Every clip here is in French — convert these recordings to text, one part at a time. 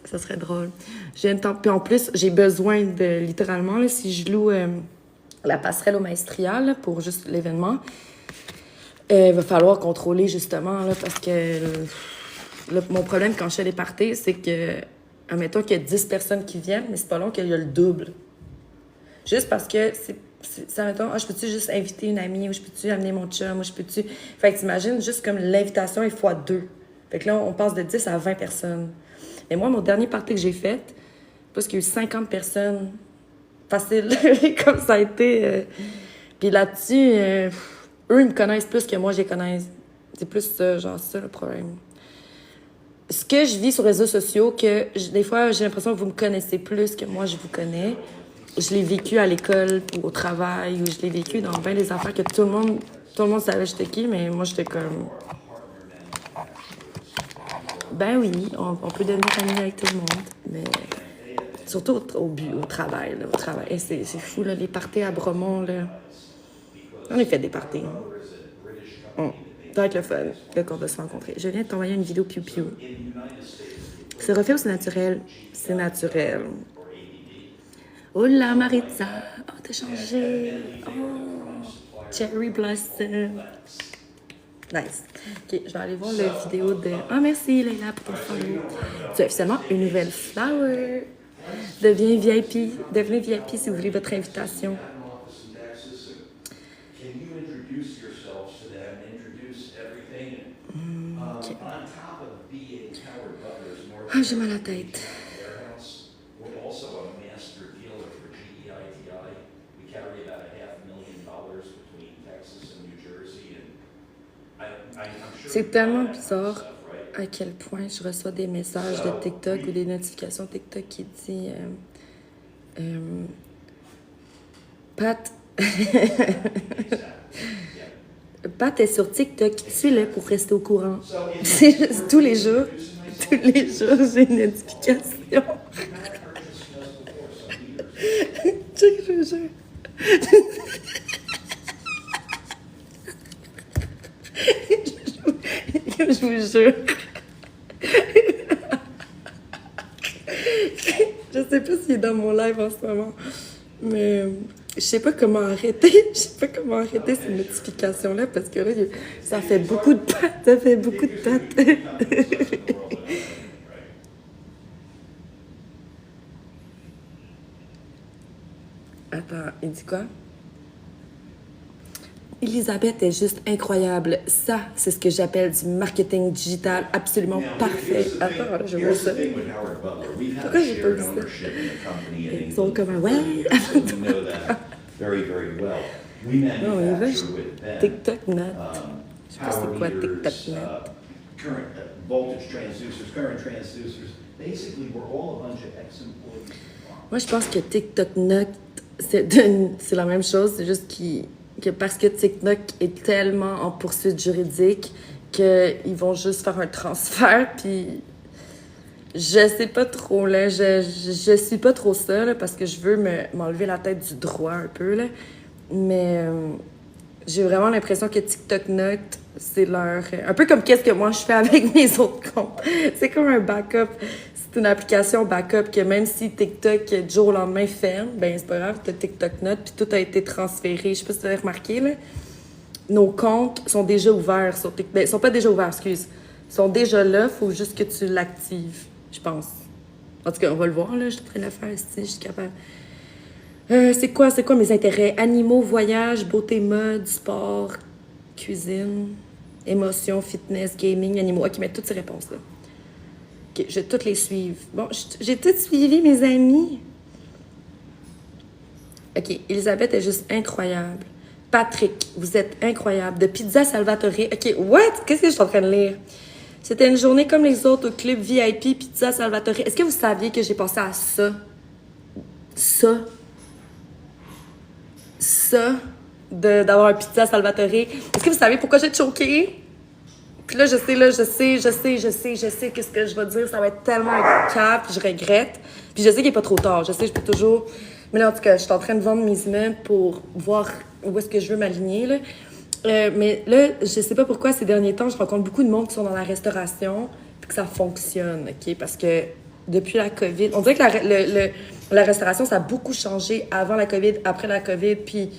Ça serait drôle. Puis en plus, j'ai besoin de, littéralement, là, si je loue la passerelle au Maestria là, pour juste l'événement, il va falloir contrôler justement, là, parce que mon problème quand je fais les parties, c'est que, admettons qu'il y a 10 personnes qui viennent, mais c'est pas long qu'il y a le double. Juste parce que ça, mettons, je peux-tu juste inviter une amie, ou je peux-tu amener mon chum, ou je peux-tu... Fait que t'imagines, juste comme l'invitation est fois 2. Fait que là, on passe de 10 à 20 personnes. Et moi, mon dernier party que j'ai fait, parce qu'il y a eu 50 personnes, facile, comme ça a été. Puis là-dessus, eux, ils me connaissent plus que moi, je les connais. C'est plus ça, genre ça, le problème. Ce que je vis sur les réseaux sociaux, des fois, j'ai l'impression que vous me connaissez plus que moi, je vous connais. Je l'ai vécu à l'école ou au travail, ou je l'ai vécu dans bien des affaires que tout le monde savait j'étais qui, mais moi, j'étais comme... Ben oui, on peut devenir amis avec tout le monde, mais surtout au travail. Là, au travail. C'est fou, là, les parties à Bromont. Là. On a fait des parties. Ça va être le fun, là, qu'on va se rencontrer. Je viens de t'envoyer une vidéo piou-piou. C'est refait ou c'est naturel? C'est naturel. Oh là, Maritza! Oh, t'as changé! Oh! Cherry Blossom! Nice. OK, je vais aller voir la vidéo de... Ah, merci, Leila, pour ton follow. Tu as officiellement une nouvelle flower. Devenez VIP si vous voulez votre invitation. OK. Ah, j'ai mal à la tête. C'est tellement bizarre à quel point je reçois des messages de TikTok ou des notifications TikTok qui disent Pat Pat est sur TikTok, suis-le pour rester au courant. C'est juste tous les jours, j'ai une notification. Je vous jure. Je vous jure. Je sais pas s'il est dans mon live en ce moment, mais je sais pas comment arrêter. Je sais pas comment arrêter ces notifications-là parce que là, ça fait beaucoup de pattes. Ça fait beaucoup de pattes. Attends, il dit quoi? Elisabeth est juste incroyable. Ça, c'est ce que j'appelle du marketing digital absolument parfait. Attends, là, je vois ça. Pourquoi j'ai pas vu ça? Ils sont comme un ouais. Non, il va TikTok Net. Je sais pas c'est quoi TikTok Net. Moi, je pense que TikTok Net, c'est la même chose. C'est juste que parce que TikTok est tellement en poursuite juridique qu'ils vont juste faire un transfert, puis je sais pas trop, là, je suis pas trop ça, là, parce que je veux m'enlever la tête du droit un peu, là, mais j'ai vraiment l'impression que TikTok Note, c'est leur... Un peu comme qu'est-ce que moi je fais avec mes autres comptes. C'est comme un backup. C'est une application backup que même si TikTok, du jour au lendemain, ferme, ben c'est pas grave, t'as TikTok Note, puis tout a été transféré. Je sais pas si tu as remarqué, là. Nos comptes sont déjà ouverts sur TikTok. Ben, ils sont pas déjà ouverts, excuse. Ils sont déjà là, faut juste que tu l'actives, je pense. En tout cas, on va le voir, là. Je suis en train de le faire ici, je suis capable. C'est quoi mes intérêts? Animaux, voyage, beauté, mode, sport, cuisine, émotion, fitness, gaming, animaux. OK, mais toutes ces réponses-là. OK, je vais toutes les suivre. Bon, j'ai toutes suivi, mes amis. OK, Elisabeth est juste incroyable. Patrick, vous êtes incroyable. De Pizza Salvatore. OK, what? Qu'est-ce que je suis en train de lire? C'était une journée comme les autres au club VIP Pizza Salvatore. Est-ce que vous saviez que j'ai pensé à ça? Ça, d'avoir un Pizza Salvatore. Est-ce que vous savez pourquoi j'ai choqué? Puis là, je sais qu'est-ce que je vais dire. Ça va être tellement un cap, je regrette. Puis je sais qu'il n'est pas trop tard. Je sais, je peux toujours... Mais là, en tout cas, je suis en train de vendre mes immeubles pour voir où est-ce que je veux m'aligner, là. Mais là, je sais pas pourquoi, ces derniers temps, je rencontre beaucoup de monde qui sont dans la restauration puis que ça fonctionne, OK? Parce que depuis la COVID. On dirait que la restauration, ça a beaucoup changé avant la COVID, après la COVID. Puis, tu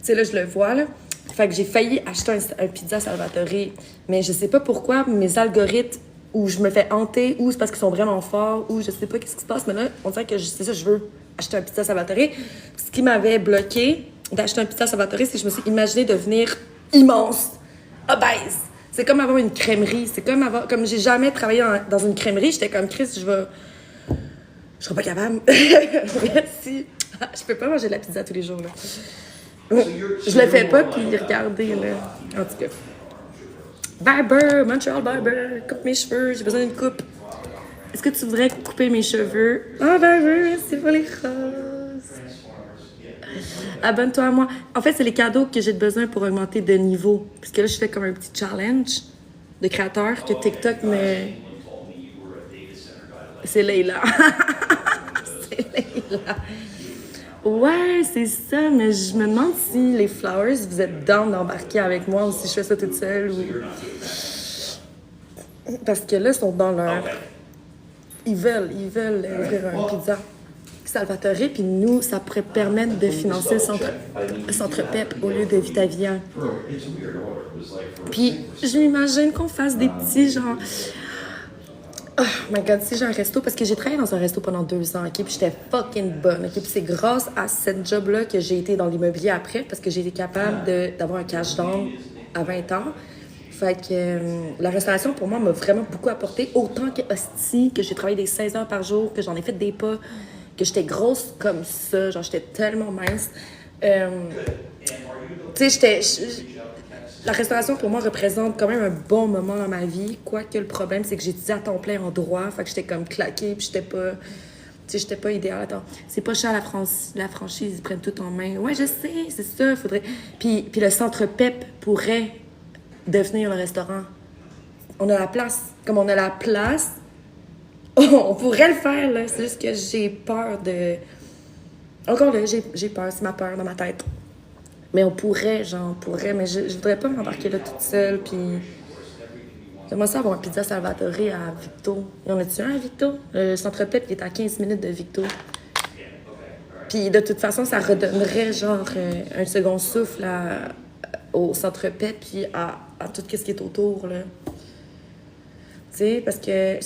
sais, là, je le vois, là. Fait que j'ai failli acheter un pizza Salvatore, mais je sais pas pourquoi mes algorithmes, où je me fais hanter, ou c'est parce qu'ils sont vraiment forts, ou je sais pas qu'est-ce qui se passe, mais là, on dirait que c'est ça, je veux acheter un pizza Salvatore. Ce qui m'avait bloqué d'acheter un pizza Salvatore, c'est que je me suis imaginé devenir immense, obèse. C'est comme avoir une crèmerie. C'est comme avoir... Comme j'ai jamais travaillé dans une crèmerie, j'étais comme, Chris, je serais pas capable. Merci. Je peux pas manger de la pizza tous les jours, là. Je le fais pas, puis regardez, là. En tout cas. Barber, Montreal Barber, coupe mes cheveux, j'ai besoin d'une coupe. Est-ce que tu voudrais couper mes cheveux? Ah, Barber, merci pour les roses. Abonne-toi à moi. En fait, c'est les cadeaux que j'ai besoin pour augmenter de niveau. Parce que là, je fais comme un petit challenge de créateur que TikTok me... C'est Leila. C'est Leila. Ouais, c'est ça, mais je me demande si les Flowers, vous êtes down d'embarquer avec moi ou si je fais ça toute seule ou... Parce que là, ils sont dans leur... Ils veulent ouvrir un pizza Salvatore, puis nous, ça pourrait permettre de financer le centre PEP au lieu de Vitavia. Puis, je m'imagine qu'on fasse des petits, genre... Oh my God, si j'ai un resto, parce que j'ai travaillé dans un resto pendant 2 ans, OK, puis j'étais fucking bonne, OK, puis c'est grâce à cette job-là que j'ai été dans l'immobilier après, parce que j'ai été capable d'avoir un cash down à 20 ans. Fait que la restauration, pour moi, m'a vraiment beaucoup apporté, autant que hostie, que j'ai travaillé des 16 heures par jour, que j'en ai fait des pas, que j'étais grosse comme ça, genre j'étais tellement mince. Tu sais, la restauration, pour moi, représente quand même un bon moment dans ma vie. Quoique le problème, c'est que j'étudiais à temps plein en droit. Fait que j'étais comme claquée, puis j'étais pas... Tu sais, j'étais pas idéale. Attends, c'est pas cher la franchise, ils prennent tout en main. Ouais, je sais, c'est ça, faudrait... Puis le centre PEP pourrait devenir le restaurant. On a la place. Comme on a la place, on pourrait le faire, là. C'est juste que j'ai peur de... Encore là, j'ai peur, c'est ma peur dans ma tête. Mais on pourrait, mais je voudrais pas m'embarquer là toute seule, puis... J'aimerais ça avoir un pizza Salvatore à Victo. Y en a-tu un à Victo? Le centre PEP, il est à 15 minutes de Victo. Puis de toute façon, ça redonnerait, genre, un second souffle au centre PEP, puis à tout ce qui est autour, là. Tu sais, parce que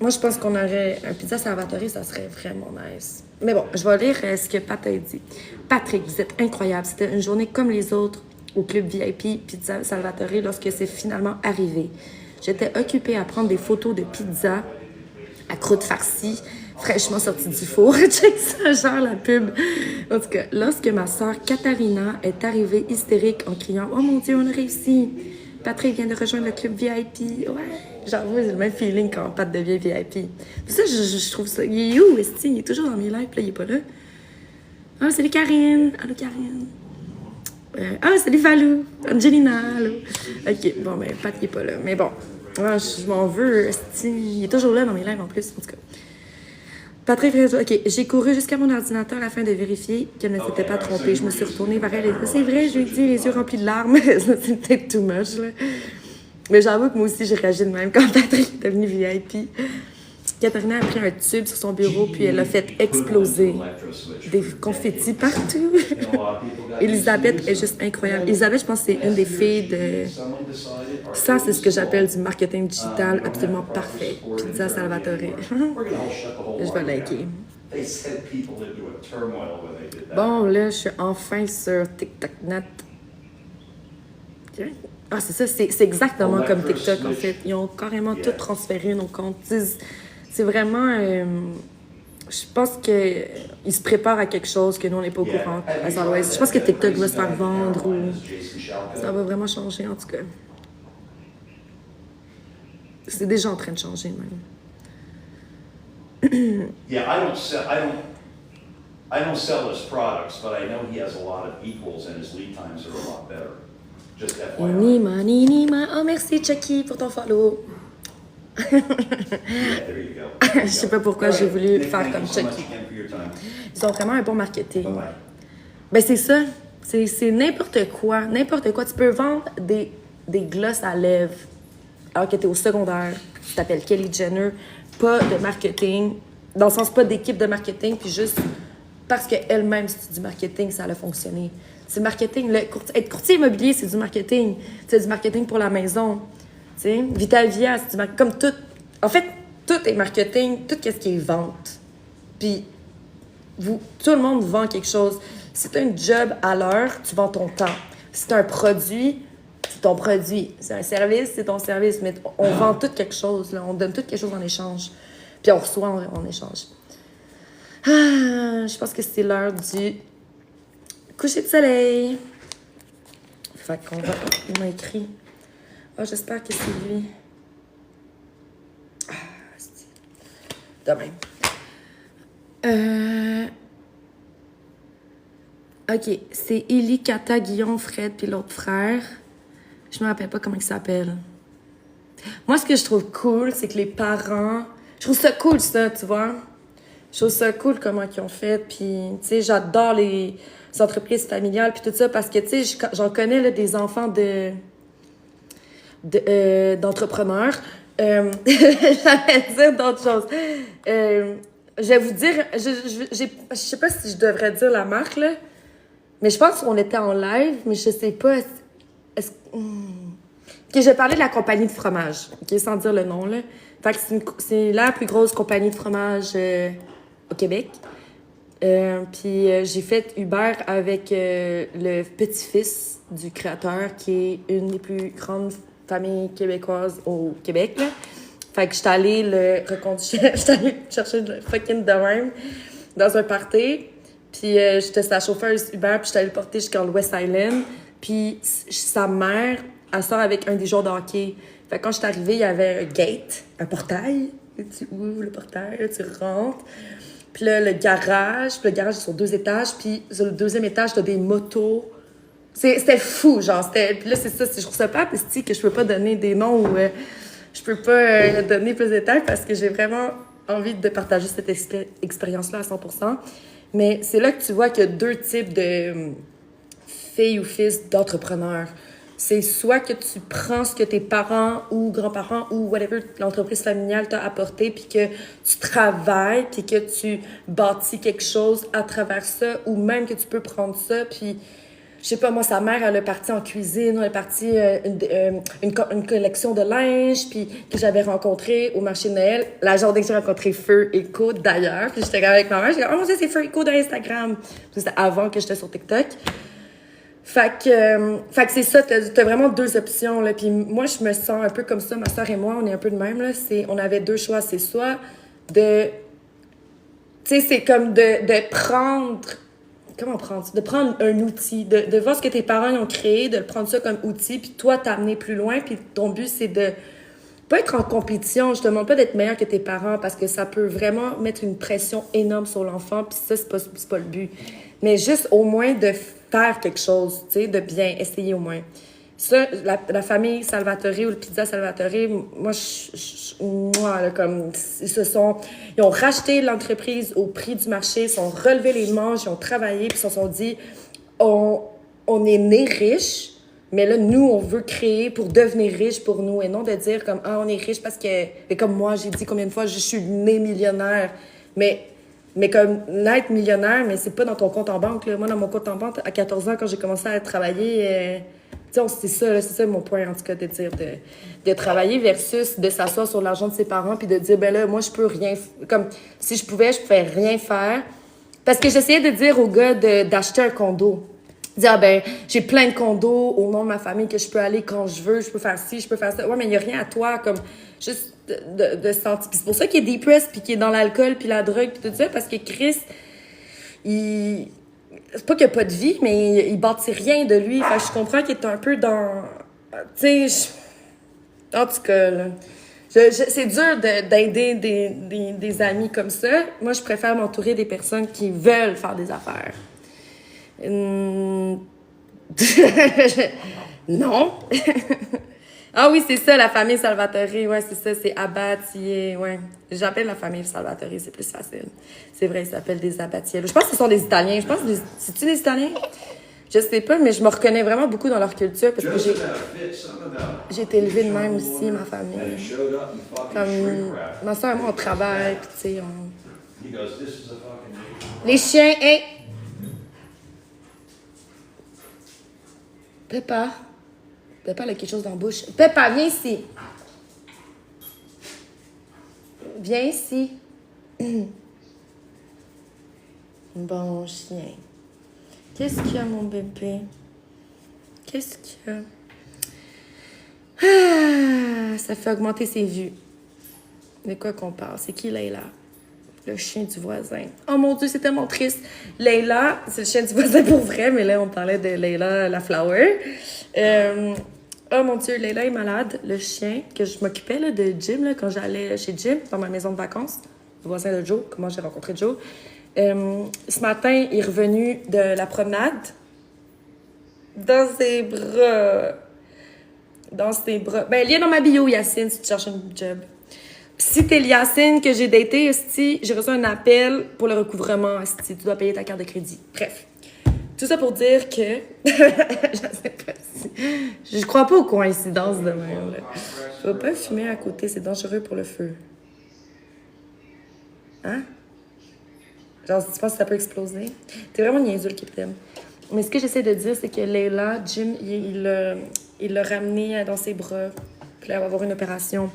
moi, je pense qu'on aurait un pizza Salvatore, ça serait vraiment nice. Mais bon, je vais lire ce que Pat a dit. Patrick, vous êtes incroyable. C'était une journée comme les autres au club VIP Pizza Salvatore lorsque c'est finalement arrivé. J'étais occupée à prendre des photos de pizza à croûte farcie, fraîchement sortie du four. Check ça, genre la pub. En tout cas, lorsque ma sœur Katharina est arrivée hystérique en criant « Oh mon Dieu, on a réussi! Patrick vient de rejoindre le club VIP. » Ouais, j'avoue, j'ai le même feeling quand Pat devient VIP. Pour ça, je trouve ça... Il est où, Esti? Il est toujours dans mes lives, puis là, il est pas là. Ah, salut Karine! Allô, Karine! Salut Valou! Angelina! Allô! OK, bon, ben, Pat, il est pas là. Mais bon, je m'en veux, Esti. Il est toujours là dans mes lives, en plus, en tout cas. Patrick, OK, j'ai couru jusqu'à mon ordinateur afin de vérifier qu'elle ne s'était pas trompée. Je me suis retournée vers elle et c'est vrai, je lui ai dit, les yeux remplis de larmes. C'est peut-être too much, là. Mais j'avoue que moi aussi, j'ai réagi de même quand Patrick est devenu VIP. Katharina a pris un tube sur son bureau, puis elle a fait exploser des confettis partout. Elisabeth est juste incroyable. Elisabeth, je pense que c'est une des filles de... Ça, c'est ce que j'appelle du marketing digital absolument parfait. Pizza Salvatore. Je vais liker. Bon, là, je suis enfin sur TikTok Net. Ah, c'est ça, c'est exactement comme TikTok, en fait. Ils ont carrément tout transféré nos comptes. C'est vraiment... je pense qu'ils se préparent à quelque chose que nous, on n'est pas au courant à Southwest. Je pense que TikTok va se faire vendre ou... Ça va vraiment changer, en tout cas. C'est déjà en train de changer, même. Yeah, I don't sell his products, but I know he has a lot of equals and his lead times are a lot better. Just FYI. Nima. Oh, merci, Chucky, pour ton follow. Yeah, there you go. Je sais pas pourquoi j'ai voulu faire comme Chucky. Ils ont vraiment un bon marketing. Ben, c'est ça. C'est n'importe quoi. N'importe quoi. Tu peux vendre des glosses à lèvres alors que t'es au secondaire. tu t'appelles Kylie Jenner, pas de marketing, dans le sens pas d'équipe de marketing, puis juste parce qu'elle-même, c'est du marketing, ça a fonctionné. C'est le marketing. Être courtier immobilier, c'est du marketing. C'est du marketing pour la maison. T'sais, Vitalvia, c'est du marketing. Comme tout. En fait, tout est marketing, tout ce qui est vente. Puis, tout le monde vend quelque chose. Si tu as un job à l'heure, tu vends ton temps. Si tu as un produit, c'est ton produit. C'est un service, c'est ton service. Mais on vend tout quelque chose. Là. On donne tout quelque chose en échange. Puis on reçoit en échange. Ah, je pense que c'est l'heure du coucher de soleil. Fait qu'on va... Il m'a écrit. Oh, j'espère que c'est lui. Ah, c'est... De même. OK. C'est Élie, Kata, Guillaume, Fred, puis l'autre frère. Je me rappelle pas comment il s'appelle. Moi, ce que je trouve cool, c'est que les parents... Je trouve ça cool, ça, tu vois. Je trouve ça cool comment ils ont fait. Puis, tu sais, j'adore les entreprises familiales puis tout ça parce que, tu sais, j'en connais là, des enfants d'entrepreneurs. J'allais dire d'autres choses. Je vais vous dire, je sais pas si je devrais dire la marque, là, mais je pense qu'on était en live, mais je sais pas. OK, je vais parler de la compagnie de fromage, OK, sans dire le nom, là. Fait que c'est la plus grosse compagnie de fromage au Québec. Puis j'ai fait Uber avec le petit-fils du créateur, qui est une des plus grandes familles québécoises au Québec, là. Fait que j'étais allée le reconduire. J'étais allée chercher le fucking de même dans un party. Puis j'étais sa chauffeuse Uber, puis j'étais allée le porter jusqu'en West Island. Puis sa mère, elle sort avec un des joueurs de hockey. Fait que quand je suis arrivée, il y avait un gate, un portail. Tu ouvres le portail, là, tu rentres. Puis là, le garage est sur 2 étages. Puis sur le 2e étage, t'as des motos. C'était fou, genre. Puis là, c'est ça. Je trouve ça pas petit que je peux pas donner des noms ou je peux pas donner plus de détails parce que j'ai vraiment envie de partager cette expérience-là à 100%. Mais c'est là que tu vois qu'il y a 2 types de filles ou fils d'entrepreneurs. C'est soit que tu prends ce que tes parents ou grands-parents ou whatever l'entreprise familiale t'a apporté, puis que tu travailles, puis que tu bâtis quelque chose à travers ça, ou même que tu peux prendre ça, puis je sais pas, moi, sa mère, elle est partie en cuisine, elle est partie une collection de linge, puis que j'avais rencontré au marché de Noël. La journée que j'ai rencontré Feu Eco, d'ailleurs, puis j'étais avec ma mère, j'ai dit « Oh mon Dieu, c'est Feu Eco d'Instagram! » C'était avant que j'étais sur TikTok. Fait que c'est ça, t'as vraiment 2 options, là. Puis moi, je me sens un peu comme ça, ma soeur et moi, on est un peu de même, là. On avait 2 choix, c'est soit de... Tu sais, c'est comme de prendre... Comment prendre ça? De prendre un outil, de voir ce que tes parents ont créé, de le prendre ça comme outil, puis toi, t'amener plus loin, puis ton but, c'est de pas être en compétition. Je te demande pas d'être meilleur que tes parents, parce que ça peut vraiment mettre une pression énorme sur l'enfant, puis ça, c'est pas le but. Mais juste au moins de faire quelque chose, tu sais, de bien essayer au moins. Ça, la famille Salvatore ou le Pizza Salvatore, moi, là, comme, ils ont racheté l'entreprise au prix du marché, ils ont relevé les manches, ils ont travaillé, puis ils se sont dit, on est nés riches, mais là, nous, on veut créer pour devenir riches pour nous, et non de dire comme, ah, on est riche parce que, et comme moi, j'ai dit combien de fois, je suis née millionnaire, mais comme naître millionnaire, mais c'est pas dans ton compte en banque, là. Moi, dans mon compte en banque, à 14 ans, quand j'ai commencé à travailler, tu sais, c'est ça mon point, en tout cas, de dire, de travailler versus de s'asseoir sur l'argent de ses parents puis de dire, ben là, moi, je peux rien, comme, si je pouvais rien faire. Parce que j'essayais de dire aux gars d'acheter un condo. Dire, ah ben, j'ai plein de condos au nom de ma famille que je peux aller quand je veux, je peux faire ci, je peux faire ça. Ouais, mais il y a rien à toi, comme, juste de sentir. Puis c'est pour ça qu'il est depressed puis qu'il est dans l'alcool puis la drogue puis tout ça, parce que Chris, c'est pas qu'il n'y a pas de vie, mais il bâtit rien de lui. Fait que je comprends qu'il est un peu dans... Tu sais, en tout cas, là, c'est dur d'aider des amis comme ça. Moi, je préfère m'entourer des personnes qui veulent faire des affaires. Non. Ah oui, c'est ça, la famille Salvatore. Ouais, c'est ça, c'est Abbatier. Ouais. J'appelle la famille Salvatore, c'est plus facile. C'est vrai, ils s'appellent des Abbatier. Je pense que ce sont des Italiens. C'est-tu des Italiens? Je sais pas, mais je me reconnais vraiment beaucoup dans leur culture parce que Joseph had a fit, something about j'ai été élevée de même showing aussi, water, ma and famille. he showed up and fucking Comme shrink wrapped. ma soeur et moi, on travaille, puis tu sais, He goes, this is a fucking nation. Les chiens, hein? Peppa. Peppa, elle a quelque chose dans la bouche. Peppa, viens ici. Viens ici. Bon chien. Qu'est-ce qu'il y a, mon bébé? Qu'est-ce qu'il y a? Ah, ça fait augmenter ses vues. De quoi qu'on parle? C'est qui, Leila? Le chien du voisin. Oh mon Dieu, c'est tellement triste. Leila, c'est le chien du voisin pour vrai, mais là, on parlait de Leila la flower. Oh mon Dieu, Leila est malade. Le chien que je m'occupais là, de Jim, là, quand j'allais chez Jim, dans ma maison de vacances, le voisin de Joe, comment j'ai rencontré Joe. Ce matin, il est revenu de la promenade dans ses bras. Dans ses bras. Ben, lien dans ma bio, Yacine, si tu cherches un job. Si t'es Yacine que j'ai daté, esti, j'ai reçu un appel pour le recouvrement, esti, tu dois payer ta carte de crédit. Bref. Tout ça pour dire que... je sais pas si... Je crois pas aux coïncidences de même, là. Faut pas fumer à côté, c'est dangereux pour le feu. Hein? Genre, tu penses que ça peut exploser? T'es vraiment niaiseux, le capitaine. Mais ce que j'essaie de dire, c'est que Leila, Jim, il l'a ramené dans ses bras. Puis là, elle va avoir une opération.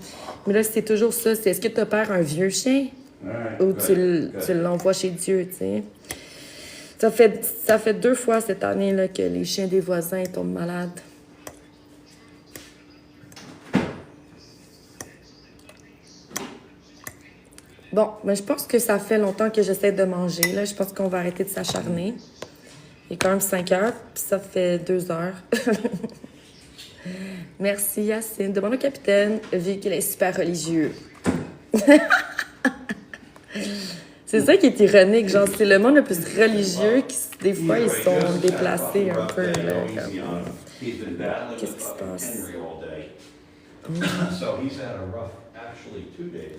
Mais là, c'est toujours ça. C'est est-ce que tu perds un vieux chien? Alright, Ou good. tu l'envoies chez Dieu, tu sais? Ça fait 2 fois cette année là, que les chiens des voisins tombent malades. Bon, mais je pense que ça fait longtemps que j'essaie de manger. Là. Je pense qu'on va arrêter de s'acharner. Il est quand même 5 heures, puis ça fait 2 heures. Merci, Yacine. Demande au capitaine, vu qu'il est super religieux. C'est ça qui est ironique, genre, c'est le monde le plus religieux qui, des fois, ils sont déplacés un peu, là. Qu'est-ce qui se passe? So he's had a rough, actually 2 days.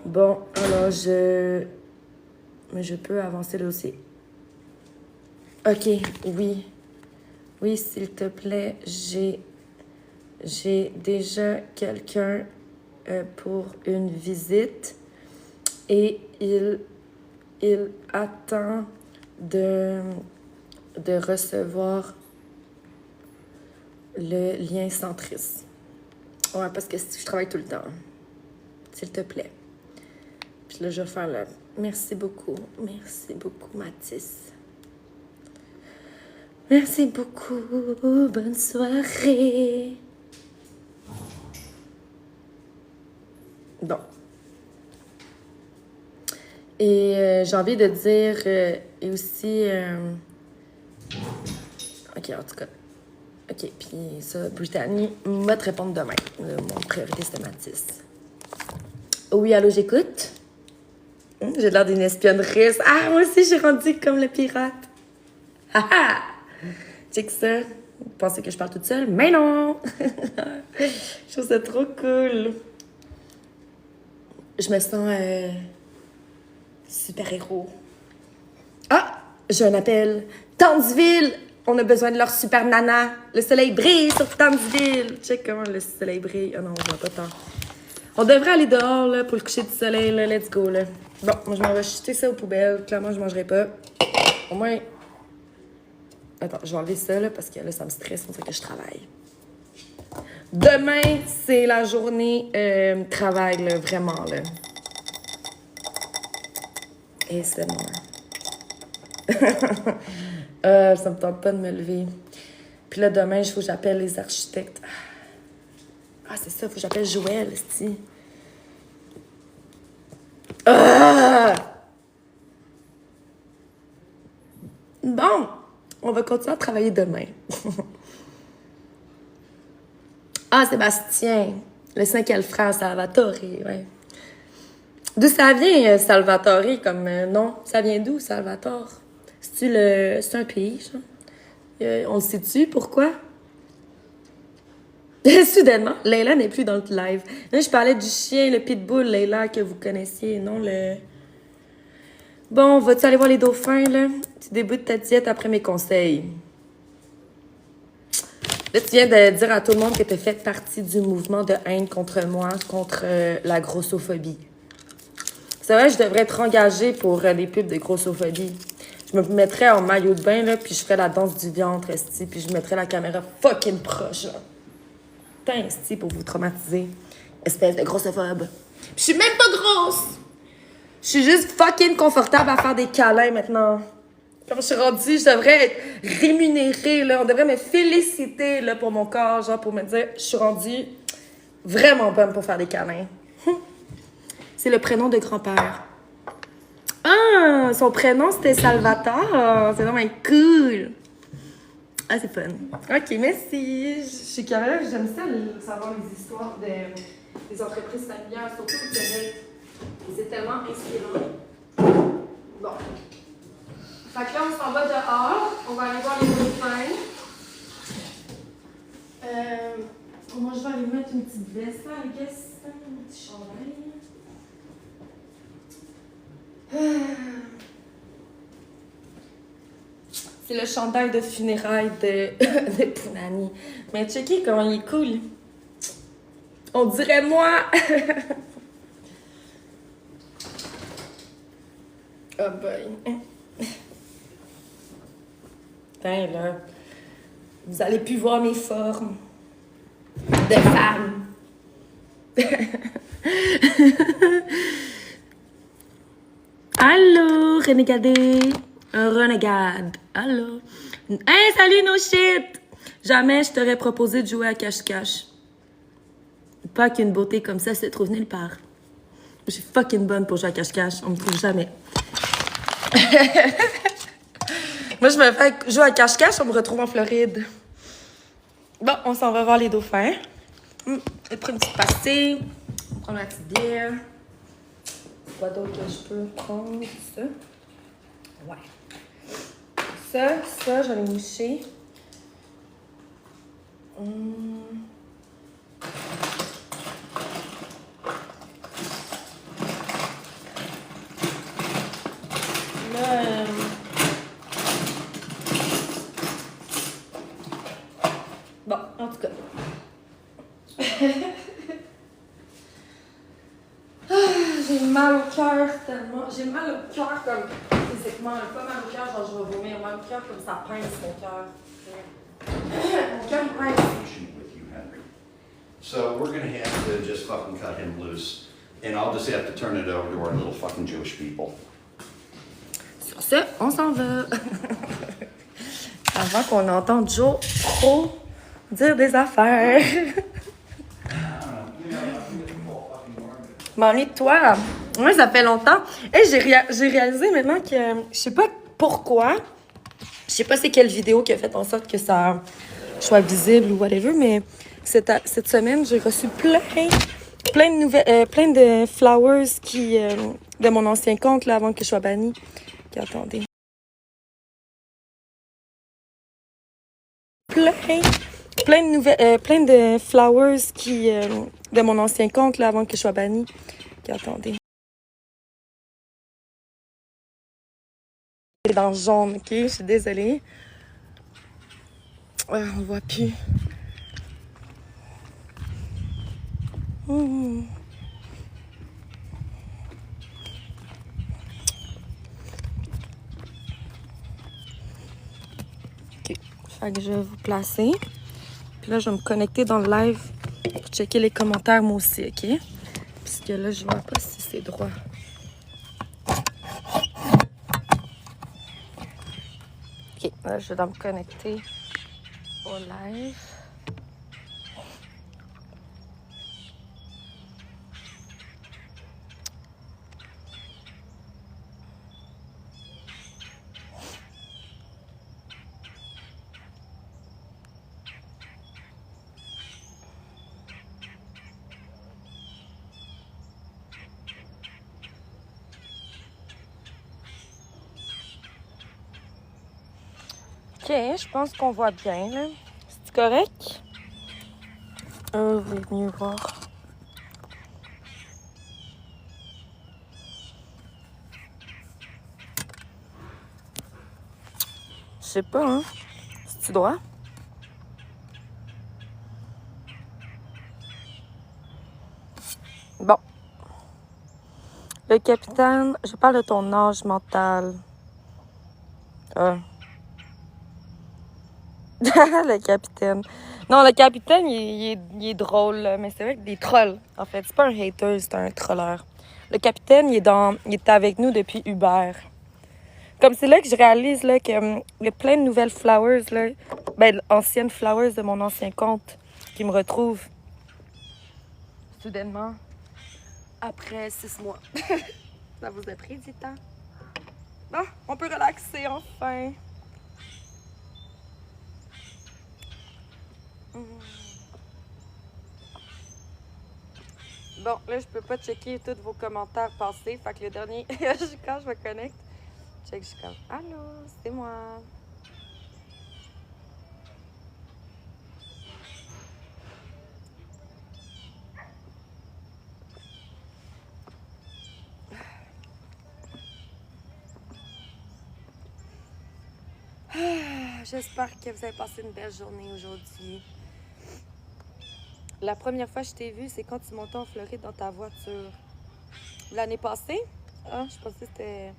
Bon, alors, mais je peux avancer le dossier. OK, oui. Oui, s'il te plaît, j'ai déjà quelqu'un pour une visite et il attend de recevoir le lien centris. Ouais, parce que je travaille tout le temps. S'il te plaît. Puis là, je vais faire le... Merci beaucoup, Mathis. Merci beaucoup. Bonne soirée. Bon. Et j'ai envie de dire, et aussi... OK, en tout cas. OK, puis ça, Brittany va te répondre demain. Mon priorité, c'était Mathis. Oui, allô, j'écoute? J'ai l'air d'une espionne russe. Ah, moi aussi, j'ai rendu comme le pirate. Ha ha! Check ça. Vous pensez que je parle toute seule? Mais non! Je trouve ça trop cool. Je me sens super-héros. Ah! J'ai un appel. Tantville! On a besoin de leur super nana. Le soleil brille sur Tantville. Check comment le soleil brille. Ah non, on voit pas tant. On devrait aller dehors là, pour le coucher du soleil. Là. Let's go. Là. Bon, moi, je m'en vais jeter ça aux poubelles. Clairement, je mangerai pas. Au moins... Attends, je vais enlever ça là, parce que là, ça me stresse. C'est pour ça que je travaille. Demain, c'est la journée travail, là, vraiment. Là. Et c'est moi. Ça me tente pas de me lever. Puis là, demain, il faut que j'appelle les architectes. Ah, c'est ça, il faut que j'appelle Joël, esti. Ah! Bon, on va continuer à travailler demain. Ah, Sébastien, le 5e frère Salvatore, ouais. D'où ça vient, Salvatore, comme nom? Ça vient d'où, Salvatore? C'est un pays, ça? On le sait-tu? Pourquoi? Soudainement, Leila n'est plus dans le live. Là, je parlais du chien, le pitbull, Leila, que vous connaissiez, non le... Bon, vas-tu aller voir les dauphins, là? Tu débutes ta diète après mes conseils. Là, tu viens de dire à tout le monde que tu fait partie du mouvement de haine contre moi, contre la grossophobie. C'est vrai, je devrais être engagée pour des pubs de grossophobie. Je me mettrais en maillot de bain, là, puis je ferais la danse du ventre, esti, puis je mettrais la caméra fucking proche, là. Putain, esti, pour vous traumatiser. Espèce de grossophobe. Puis je suis même pas grosse! Je suis juste fucking confortable à faire des câlins maintenant. Comme je suis rendue, je devrais être rémunérée, là. On devrait me féliciter, là, pour mon corps, genre, pour me dire, je suis rendue vraiment bonne pour faire des câlins. C'est le prénom de grand-père. Ah, son prénom, c'était Salvatore. C'est vraiment cool. Ah, c'est fun. OK, merci. Je suis curieuse. J'aime ça, savoir les histoires des entreprises familiales, surtout au Québec. C'est tellement inspirant. Bon. Fait que là, on s'en va dehors. On va aller voir les dauphins. Moi, je vais aller mettre une petite veste, là, I guess. Un petit chandail. C'est le chandail de funérailles de Punani. Mais checker comment il est cool. On dirait moi. Oh boy. Putain, là. Vous allez plus voir mes formes de femme. Allô, renégadé. Un renegade. Allô. Hey, salut, no shit. Jamais je t'aurais proposé de jouer à cache-cache. Pas qu'une beauté comme ça se trouve nulle part. Je suis fucking bonne pour jouer à cache-cache. On me trouve jamais. Moi, je me fais jouer à cache-cache, on me retrouve en Floride. Bon, on s'en va voir les dauphins. Je vais prendre une petite pastille. Prendre ma petite bière. Quoi d'autre que je peux prendre? Ça. Ouais. Ça, j'en ai mouché. Là, bon, en tout cas. J'ai mal au cœur tellement. J'ai mal au cœur comme physiquement. Pas mal au cœur, genre je vais vomir. Mal au cœur comme ça pince mon cœur. Mon cœur il pince. With you, Henry. So we're gonna have to just fucking cut him loose, and I'll just have to turn it over to our little fucking Jewish people. Sur ce, on s'en va. Avant qu'on entende Joe trop dire des affaires. M'ennuie de toi. Ouais, ça fait longtemps. Hey, j'ai réalisé maintenant que je sais pas pourquoi. Je sais pas c'est quelle vidéo qui a fait en sorte que ça soit visible ou whatever, mais cette semaine, j'ai reçu plein de nouvelles, plein de flowers de mon ancien compte là, avant que je sois bannie. Okay, attendez. Plein de nouvelles, plein de flowers de mon ancien compte là, avant que je sois bannie. Okay, attendez. C'est dans le jaune, ok? Je suis désolée. On voit plus. Ok. Fait que je vais vous placer. Puis là, je vais me connecter dans le live pour checker les commentaires, moi aussi, ok? Puisque là, je vois pas si c'est droit. Ok, là, je dois me connecter au live. Ok, je pense qu'on voit bien, là. C'est correct? Vous voulez mieux voir. Je sais pas, hein? C'est-tu droit? Le capitaine, je parle de ton âge mental. Ah. Le capitaine. Non, le capitaine, il est drôle, là, mais c'est vrai que des trolls, en fait. C'est pas un hater, c'est un troller. Le capitaine, il est avec nous depuis Uber. Comme c'est là que je réalise là, que il y a plein de nouvelles flowers, là, ben, anciennes flowers de mon ancien compte qui me retrouvent soudainement après 6 mois. Ça vous a pris du temps? Bon, on peut relaxer enfin. Bon, là, je peux pas checker tous vos commentaires passés. Fait que le dernier, quand je me connecte, check, je suis comme, allô, c'est moi. J'espère que vous avez passé une belle journée aujourd'hui. La première fois que je t'ai vue, c'est quand tu montais en Floride dans ta voiture. L'année passée? Ah, je pensais que c'était...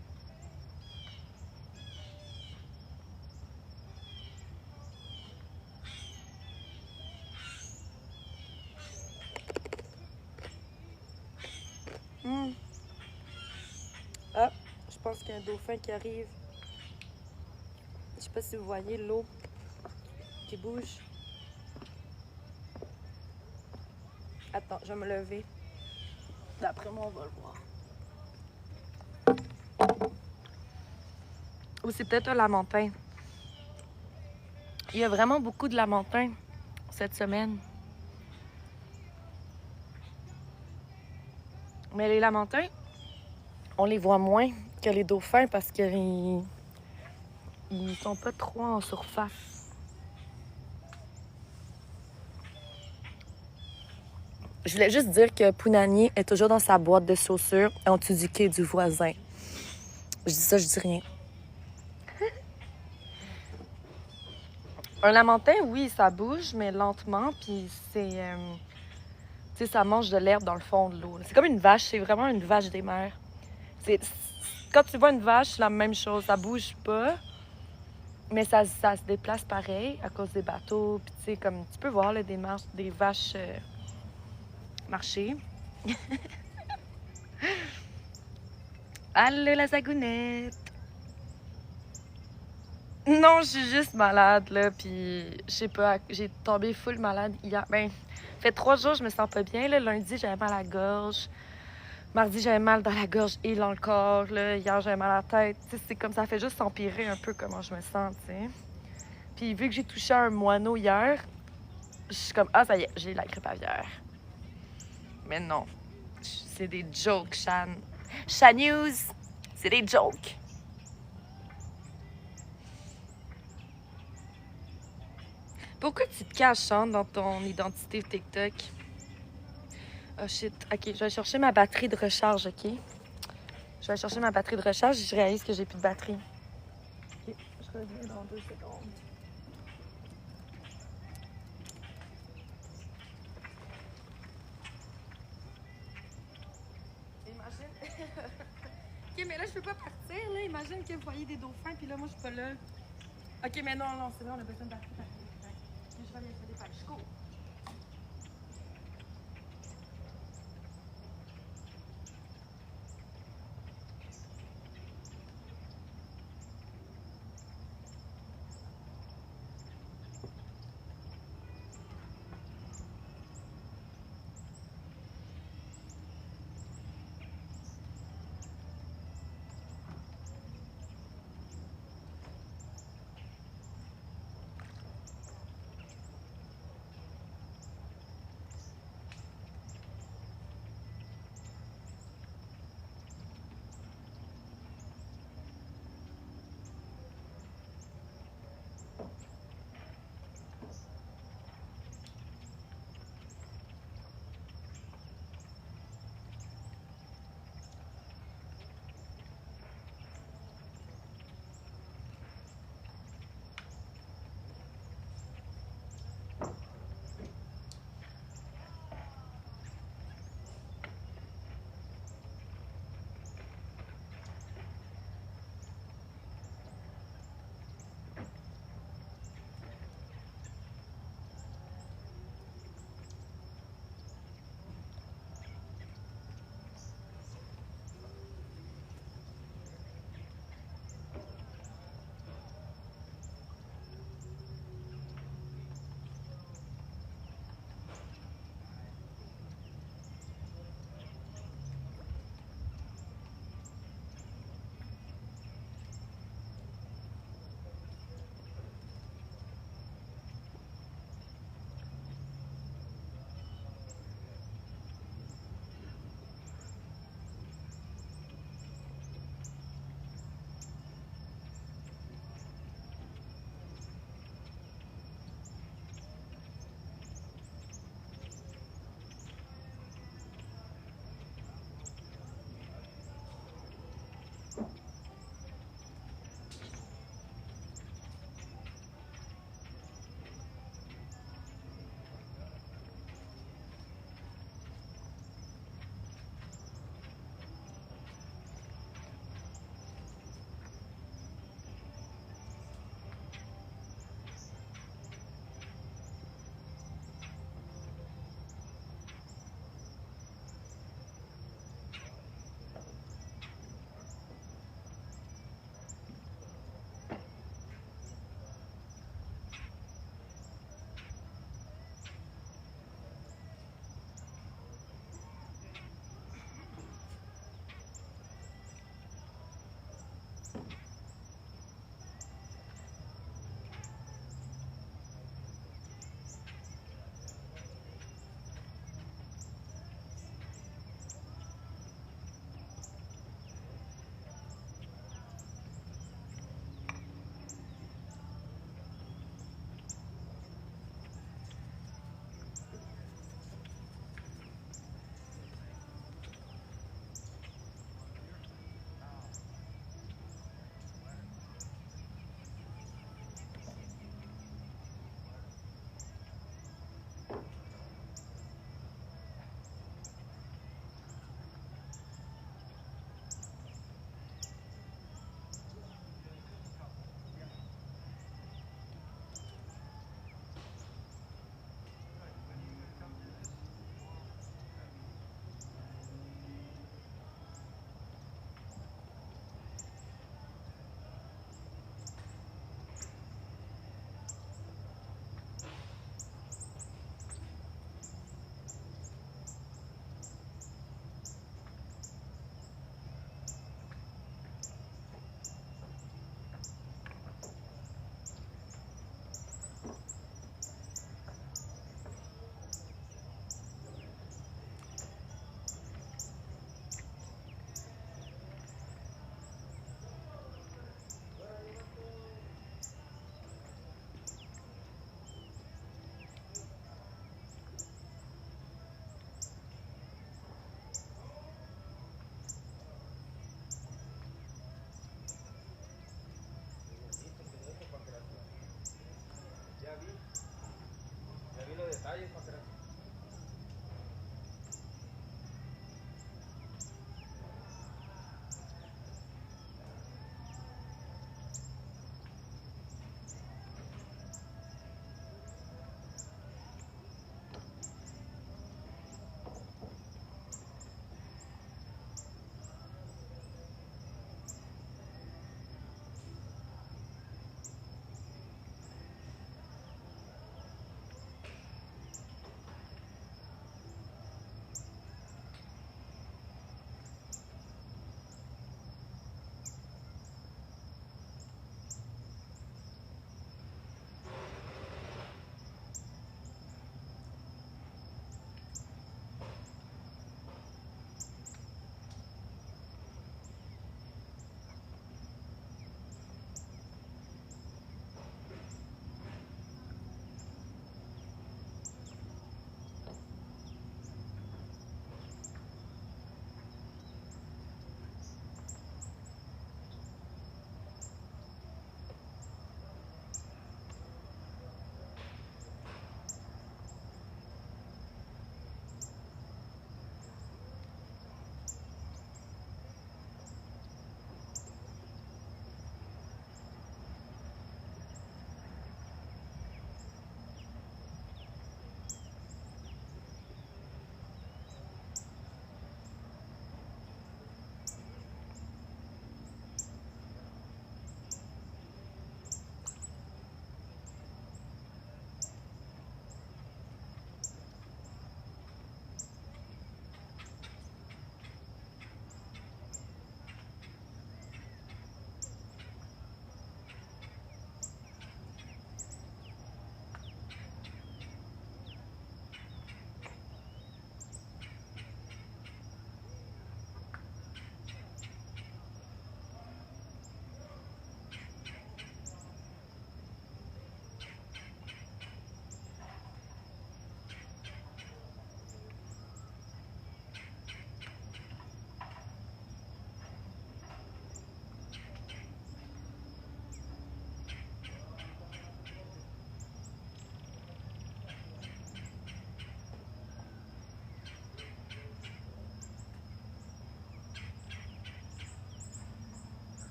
Ah, je pense qu'il y a un dauphin qui arrive. Je sais pas si vous voyez l'eau qui bouge. Attends, je vais me lever. D'après moi, on va le voir. Ou c'est peut-être un lamentin. Il y a vraiment beaucoup de lamantins cette semaine. Mais les lamantins, on les voit moins que les dauphins parce qu'ils sont pas trop en surface. Je voulais juste dire que Punani est toujours dans sa boîte de chaussures en dessous du quai du voisin. Je dis ça, je dis rien. Un lamentin, oui, ça bouge, mais lentement, puis c'est... tu sais, ça mange de l'herbe dans le fond de l'eau. C'est comme une vache, c'est vraiment une vache des mers. Quand tu vois une vache, c'est la même chose. Ça bouge pas, mais ça se déplace pareil à cause des bateaux. Puis tu sais, comme tu peux voir là, des vaches marcher. Allô, la zagounette! Non, je suis juste malade, là, puis je sais pas, j'ai tombé full malade hier. Ben, fait 3 jours, je me sens pas bien, là. Lundi, j'avais mal à la gorge. Mardi, j'avais mal dans la gorge et dans le corps, là. Hier, j'avais mal à la tête. Tu sais, c'est comme ça fait juste empirer un peu comment je me sens, tu sais. Puis vu que j'ai touché un moineau hier, je suis comme, ah, ça y est, j'ai la grippe aviaire. Mais non, c'est des jokes, Shan. Shan News, c'est des jokes. Pourquoi tu te caches, hein, dans ton identité TikTok? Oh shit, ok, je vais chercher ma batterie de recharge, ok? Je vais chercher ma batterie de recharge et je réalise que j'ai plus de batterie. Ok, je reviens dans 2 secondes. Imagine. Ok, mais là, je peux pas partir, là. Imagine que vous voyez des dauphins, puis là, moi, je suis pas là. Ok, mais non, non, c'est vrai, on a besoin de batterie. Je vais aller faire des pages. Je cours.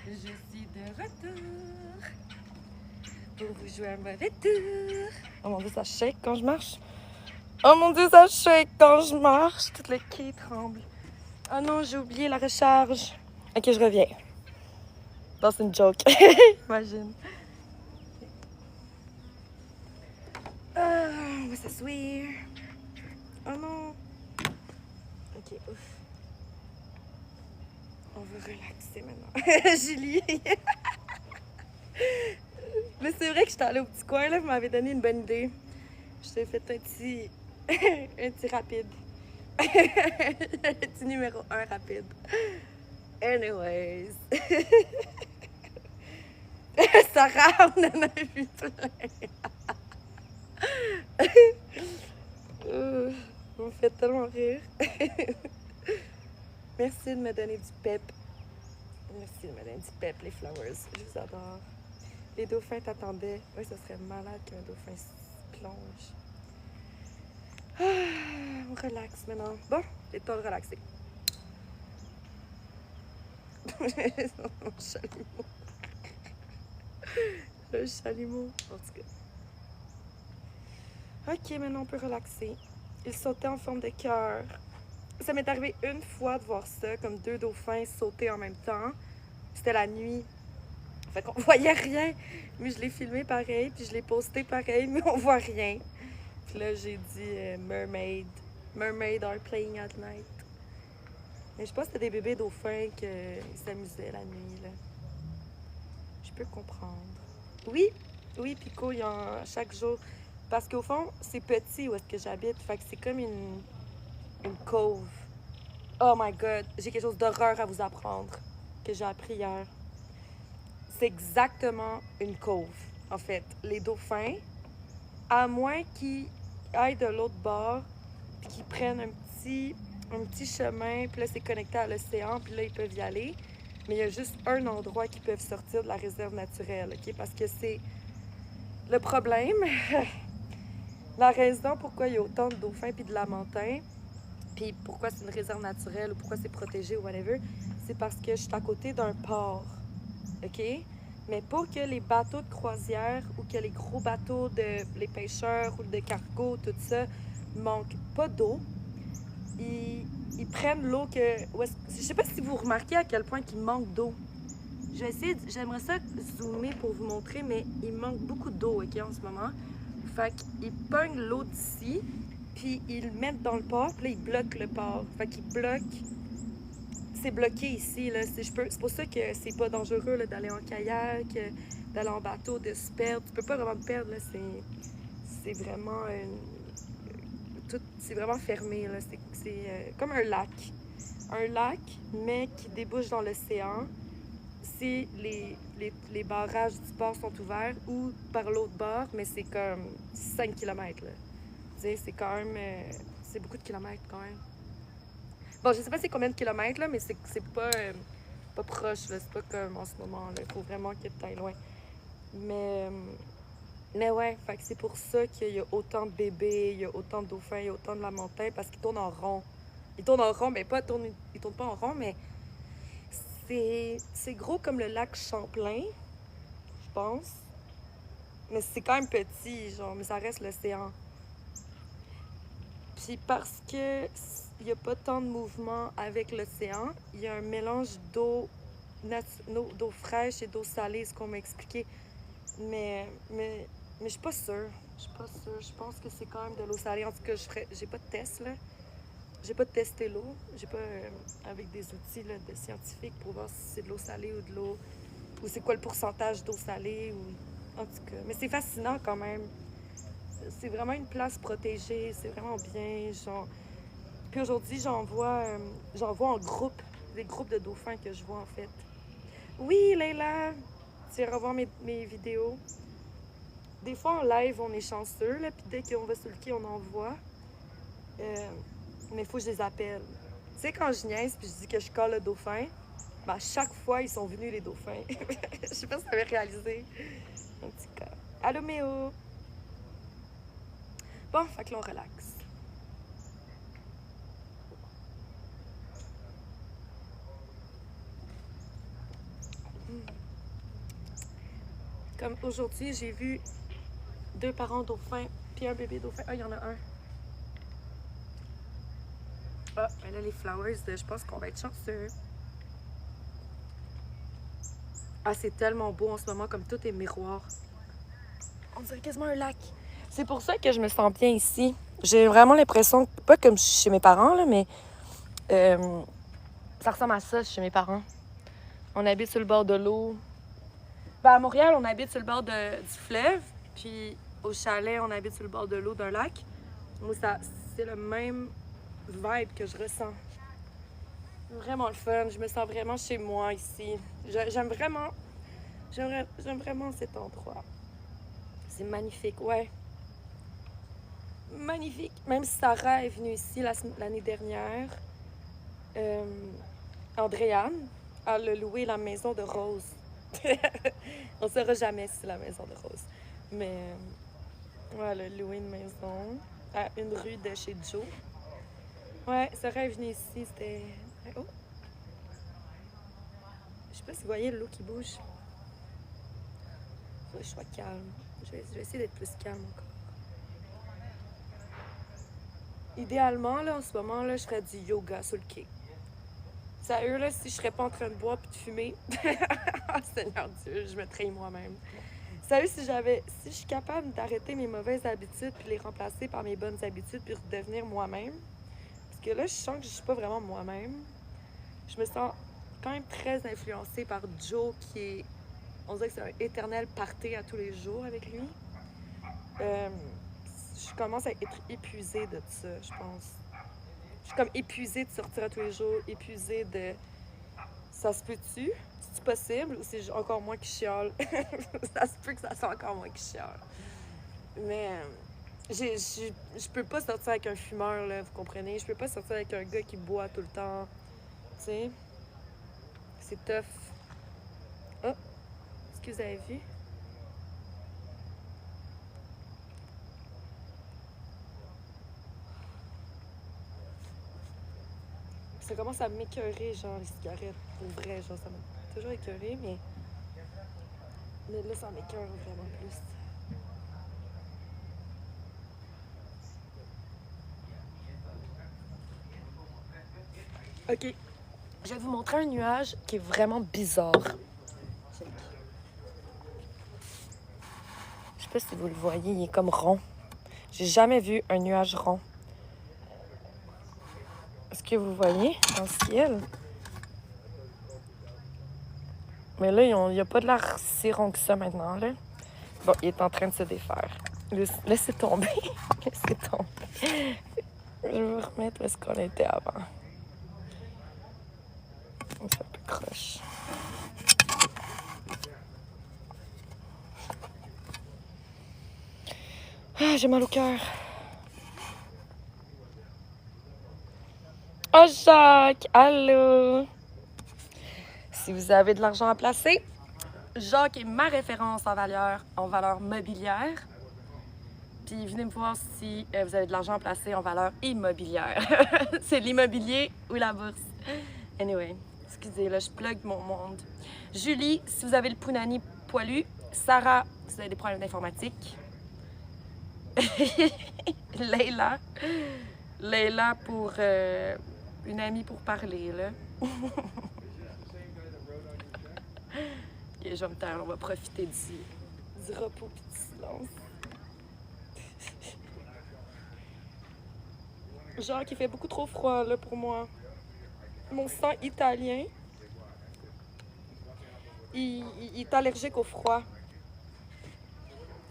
Je suis de retour pour vous jouer un mauvais tour. Oh mon dieu, ça shake quand je marche. Oh mon dieu, ça shake quand je marche. Tout le quai tremble. Oh non, j'ai oublié la recharge. Ok, je reviens. Non, c'est une joke. Imagine. On va s'asseoir. Oh non. Ok, ouf. On va relaxer maintenant. Julie! Mais c'est vrai que j'étais allée au petit coin, là, vous m'avez donné une bonne idée. Je t'ai fait un petit... un petit rapide. Un petit numéro 1 rapide. Anyways. Sarah, on en a vu plein. Vous me faites tellement rire. Merci de me donner du pep. Merci de me donner du pep, les flowers. Je vous adore. Les dauphins t'attendaient. Oui, ça serait malade qu'un dauphin se plonge. Ah, on relaxe maintenant. Bon, c'est temps de relaxer. Mon chalumeau. Le chalumeau. En tout cas. Ok, maintenant on peut relaxer. Il sautait en forme de cœur. Ça m'est arrivé une fois de voir ça, comme 2 dauphins sauter en même temps. C'était la nuit. Fait qu'on voyait rien. Mais je l'ai filmé pareil, puis je l'ai posté pareil, mais on voit rien. Puis là, j'ai dit mermaid. Mermaid are playing at night. Mais je pense que c'était des bébés dauphins qui s'amusaient la nuit, là. Je peux comprendre. Oui, oui, Pico, il y en a chaque jour. Parce qu'au fond, c'est petit où est-ce que j'habite. Fait que c'est comme une cove. Oh my God, j'ai quelque chose d'horreur à vous apprendre que j'ai appris hier. C'est exactement une cove, en fait. Les dauphins, à moins qu'ils aillent de l'autre bord, puis qu'ils prennent un petit chemin, puis là, c'est connecté à l'océan, puis là, ils peuvent y aller. Mais il y a juste un endroit qu'ils peuvent sortir de la réserve naturelle, OK? Parce que c'est le problème. La raison pourquoi il y a autant de dauphins puis de lamantins, puis pourquoi c'est une réserve naturelle ou pourquoi c'est protégé ou whatever, c'est parce que je suis à côté d'un port, OK? Mais pour que les bateaux de croisière ou que les gros bateaux les pêcheurs ou de cargo, tout ça, manquent pas d'eau, ils prennent l'eau que... Je sais pas si vous remarquez à quel point il manque d'eau. J'aimerais ça zoomer pour vous montrer, mais il manque beaucoup d'eau, OK, en ce moment. Fait qu'ils pognent l'eau d'ici, puis ils le mettent dans le port, puis là, ils bloquent le port. Fait qu'ils bloquent... C'est bloqué ici, là. C'est pour ça que c'est pas dangereux là, d'aller en kayak, d'aller en bateau, de se perdre. Tu peux pas vraiment te perdre, là. C'est vraiment... c'est vraiment fermé, là. C'est comme un lac. Un lac, mais qui débouche dans l'océan. Si les barrages du port sont ouverts ou par l'autre bord, mais c'est comme 5 km, là. Tu sais, c'est quand même... c'est beaucoup de kilomètres, quand même. Bon, je sais pas c'est combien de kilomètres, là, mais c'est pas proche, là. C'est pas comme en ce moment, là. Il faut vraiment que tu ailles loin. Mais ouais, fait que c'est pour ça qu'il y a autant de bébés, il y a autant de dauphins, il y a autant de lamantins, parce qu'ils tournent en rond. Ils tournent en rond, mais ils tournent pas en rond, mais c'est gros comme le lac Champlain, je pense. Mais c'est quand même petit, genre, mais ça reste l'océan. Puis parce que il n'y a pas tant de mouvement avec l'océan, il y a un mélange d'eau fraîche et d'eau salée, ce qu'on m'a expliqué. Mais je suis pas sûre. Je pense que c'est quand même de l'eau salée. En tout cas, j'ai pas de test, là. J'ai pas testé l'eau. J'ai pas avec des outils là, de scientifiques pour voir si c'est de l'eau salée ou de l'eau... Ou c'est quoi le pourcentage d'eau salée. Ou... En tout cas, mais c'est fascinant quand même. C'est vraiment une place protégée. C'est vraiment bien. Genre... Puis aujourd'hui, j'en vois en groupe. Des groupes de dauphins que je vois, en fait. Oui, Leila! Tu iras voir mes vidéos. Des fois, en live, on est chanceux, là. Puis dès qu'on va sur le quai, on en voit. Mais il faut que je les appelle. Tu sais, quand je niaise puis je dis que je colle le dauphin, ben à chaque fois, ils sont venus, les dauphins. Je sais pas si tu avais réalisé. En tout cas. Allô, Méo! Bon, fait que là, on relaxe. Comme aujourd'hui, j'ai vu 2 parents dauphins puis un bébé dauphin. Ah, il y en a un. Ah, ben là, les flowers, je pense qu'on va être chanceux. Ah, c'est tellement beau en ce moment, comme tout est miroir. On dirait quasiment un lac. C'est pour ça que je me sens bien ici. J'ai vraiment l'impression, pas comme chez mes parents, là, mais Ça ressemble à ça chez mes parents. On habite sur le bord de l'eau. Ben, à Montréal, on habite sur le bord du fleuve. Puis au chalet, on habite sur le bord de l'eau d'un lac. Moi, c'est le même vibe que je ressens. Vraiment le fun. Je me sens vraiment chez moi ici. J'aime vraiment cet endroit. C'est magnifique, ouais. Magnifique. Même si Sarah est venue ici l'année dernière, Andréane, elle a loué la maison de Rose. On ne saura jamais si c'est la maison de Rose. Mais ouais, elle a loué une maison à une rue de chez Joe. Ouais, Sarah est venue ici, c'était... Oh! Je sais pas si vous voyez l'eau qui bouge. Faut que je sois calme. Je vais essayer d'être plus calme encore. Idéalement, là, en ce moment, là, je ferais du yoga sur le quai. Sérieux, là, si je serais pas en train de boire puis de fumer, oh, Seigneur Dieu, je me trahis moi-même. Sérieux, si je suis capable d'arrêter mes mauvaises habitudes puis les remplacer par mes bonnes habitudes puis redevenir moi-même, parce que là, je sens que je suis pas vraiment moi-même. Je me sens quand même très influencée par Joe, qui est... On dirait que c'est un éternel party à tous les jours avec lui. Je commence à être épuisée de ça, je pense. Je suis comme épuisée de sortir à tous les jours, épuisée de... Ça se peut-tu? C'est-tu possible? Ou c'est encore moi qui chiale? Ça se peut que ça soit encore moi qui chiale. Mais je peux pas sortir avec un fumeur, là, vous comprenez? Je peux pas sortir avec un gars qui boit tout le temps. Tu sais? C'est tough. Oh! Est-ce que vous avez vu? Ça commence à m'écœurer, genre, les cigarettes. Pour vrai, genre, ça m'a toujours écœuré, mais là, ça m'écœure vraiment plus. OK. Je vais vous montrer un nuage qui est vraiment bizarre. Je sais pas si vous le voyez, il est comme rond. J'ai jamais vu un nuage rond. Est-ce que vous voyez dans le ciel? Mais là, il n'y a pas de l'air si rond que ça maintenant, là. Bon, il est en train de se défaire. Laissez tomber. Laissez tomber. Je vais vous remettre où est-ce qu'on était avant. C'est un peu croche. Ah, j'ai mal au cœur. Oh, Jacques! Allô! Si vous avez de l'argent à placer, Jacques est ma référence en valeur mobilière. Puis venez me voir si vous avez de l'argent à placer en valeur immobilière. C'est l'immobilier ou la bourse. Anyway, excusez, là, je plug mon monde. Julie, si vous avez le punani poilu. Sarah, si vous avez des problèmes d'informatique. Leila pour une amie pour parler, là. Ok, je vais me taire, on va profiter du repos et du silence. Genre qu'il fait beaucoup trop froid, là, pour moi. Mon sang italien, il est allergique au froid.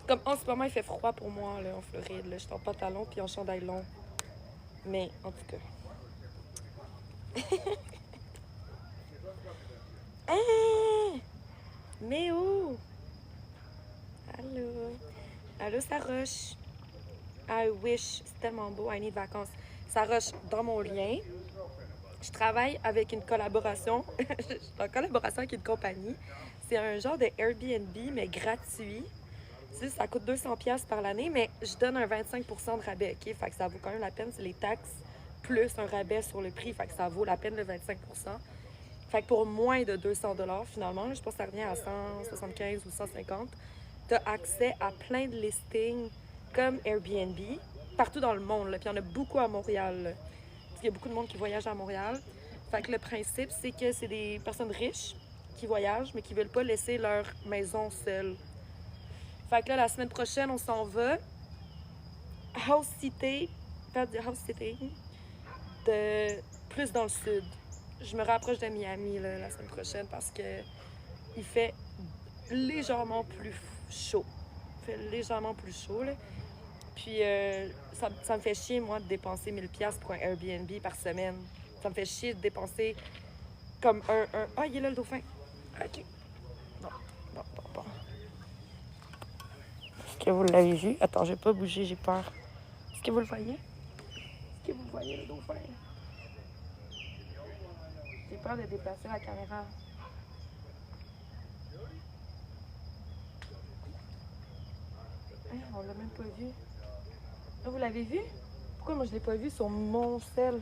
Comme en ce moment, il fait froid pour moi, là, en Floride. Là. Je suis en pantalon puis en chandail long. Mais, en tout cas. Ah! Mais où? Allô? Allô, Saroche? I wish. C'est tellement beau. I need vacances. Saroche, dans mon lien, je travaille avec une collaboration. Je suis en collaboration avec une compagnie. C'est un genre de Airbnb, mais gratuit. Tu sais, ça coûte 200$ par l'année, mais je donne un 25% de rabais, OK? Fait que ça vaut quand même la peine. C'est les taxes plus un rabais sur le prix. Fait que ça vaut la peine le 25%. Fait que pour moins de 200$, finalement, je pense que ça revient à 175 ou 150, tu as accès à plein de listings comme Airbnb, partout dans le monde. Là. Puis il y en a beaucoup à Montréal. Là. Parce qu'il y a beaucoup de monde qui voyage à Montréal. Fait que le principe, c'est que c'est des personnes riches qui voyagent, mais qui veulent pas laisser leur maison seule. Fait que là, la semaine prochaine, on s'en va house-sitter, faire du house-sitting plus dans le sud. Je me rapproche de Miami là, la semaine prochaine parce que il fait légèrement plus chaud. Il fait légèrement plus chaud, là. Puis ça me fait chier, moi, de dépenser 1000$ pour un Airbnb par semaine. Ça me fait chier de dépenser comme un... Ah, il est là, le dauphin. OK. Non. Est-ce que vous l'avez vu? Attends, je vais pas bouger, j'ai peur. Est-ce que vous le voyez? Est-ce que vous voyez, le dauphin? J'ai peur de déplacer la caméra. On l'a même pas vu. Ah, vous l'avez vu? Pourquoi moi je l'ai pas vu sur mon sel?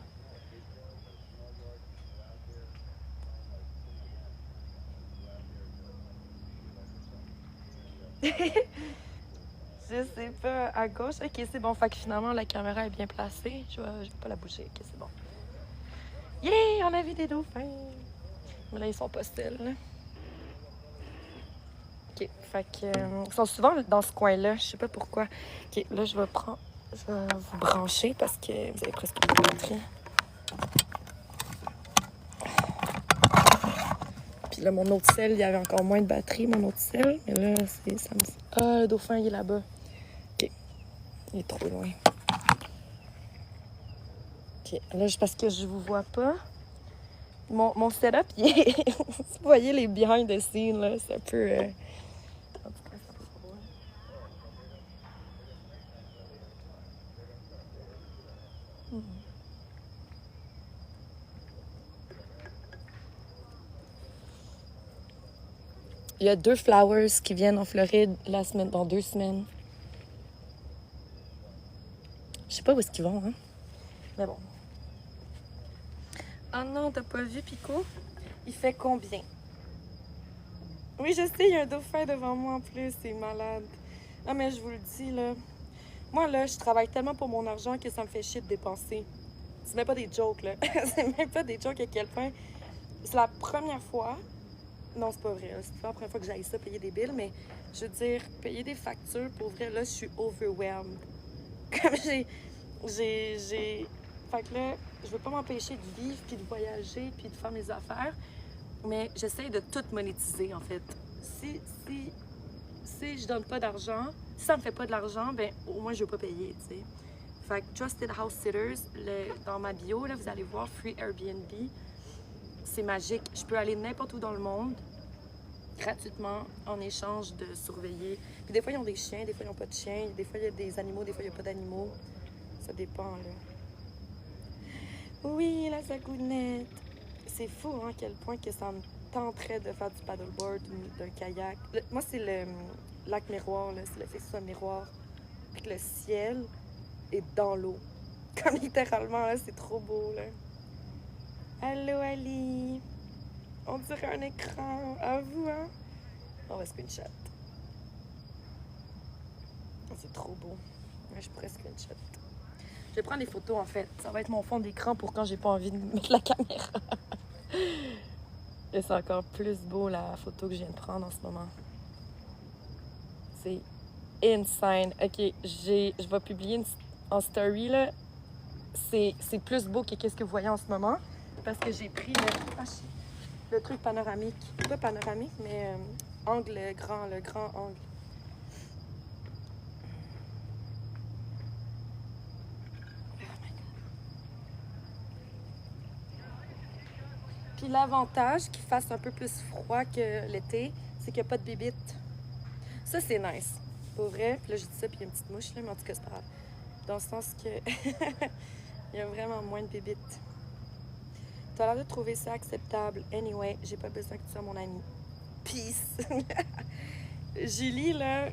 Je sais pas. À gauche? Ok, c'est bon. Fait que finalement la caméra est bien placée. Je vais pas la bouger. Ok, c'est bon. Yeah! On a vu des dauphins! Mais là, ils sont pas still, là. Ok, fait que... ils sont souvent dans ce coin-là. Je sais pas pourquoi. Ok, là, je vais vous brancher parce que vous avez presque plus de batterie. Puis là, mon autre sel, il y avait encore moins de batterie, mon autre sel. Mais là, ça me... Ah, le dauphin, il est là-bas. Ok, il est trop loin. Ok, là, parce que je vous vois pas. Mon setup, il est... vous voyez les behind the scenes, là, c'est un peu... En tout cas, c'est un peu trop. Il y a 2 flowers qui viennent en Floride dans 2 semaines. Je sais pas où est-ce qu'ils vont, hein. Mais bon. Ah non, t'as pas vu, Pico? Il fait combien? Oui, je sais, il y a un dauphin devant moi en plus, c'est malade. Non, mais je vous le dis, là. Moi, là, je travaille tellement pour mon argent que ça me fait chier de dépenser. C'est même pas des jokes, là. C'est même pas des jokes à quel point. C'est la première fois. Non, c'est pas vrai. C'est pas la première fois que j'aille ça, payer des billes, mais je veux dire, payer des factures, pour vrai, là, je suis overwhelmed. Comme j'ai. Fait que là, je veux pas m'empêcher de vivre, puis de voyager, puis de faire mes affaires, mais j'essaie de tout monétiser, en fait. Si je donne pas d'argent, si ça me fait pas de l'argent, ben au moins je veux pas payer, tu sais. Fait que Trusted House Sitters, dans ma bio, là, vous allez voir Free Airbnb. C'est magique. Je peux aller n'importe où dans le monde, gratuitement, en échange de surveiller. Puis des fois, ils ont des chiens, des fois, ils n'ont pas de chiens. Des fois, il y a des animaux, des fois, il n'y a pas d'animaux. Ça dépend, là. Oui, la sagounette. C'est fou, hein, à quel point que ça me tenterait de faire du paddleboard ou d'un kayak. Moi, c'est le lac miroir, là. C'est le fait que ce soit miroir. Puis que le ciel est dans l'eau. Comme littéralement, là, c'est trop beau, là. Allô, Ali. On dirait un écran. À vous, hein? On va screenshot. Oh, c'est trop beau. Ouais, je pourrais screenshot. Je vais prendre des photos, en fait. Ça va être mon fond d'écran pour quand j'ai pas envie de mettre la caméra. Et c'est encore plus beau, la photo que je viens de prendre en ce moment. C'est insane. OK, je vais publier en story, là. C'est plus beau que qu'est-ce que vous voyez en ce moment. Parce que j'ai pris le truc panoramique. Pas panoramique, mais le grand angle. Puis l'avantage qu'il fasse un peu plus froid que l'été, c'est qu'il n'y a pas de bébites. Ça, c'est nice. Pour vrai. Puis là, j'ai dit ça, puis il y a une petite mouche, là, mais en tout cas, c'est pas grave. Dans le sens que il y a vraiment moins de bébites. T'as l'air de trouver ça acceptable. Anyway, j'ai pas besoin que tu sois mon ami. Peace! Julie, là,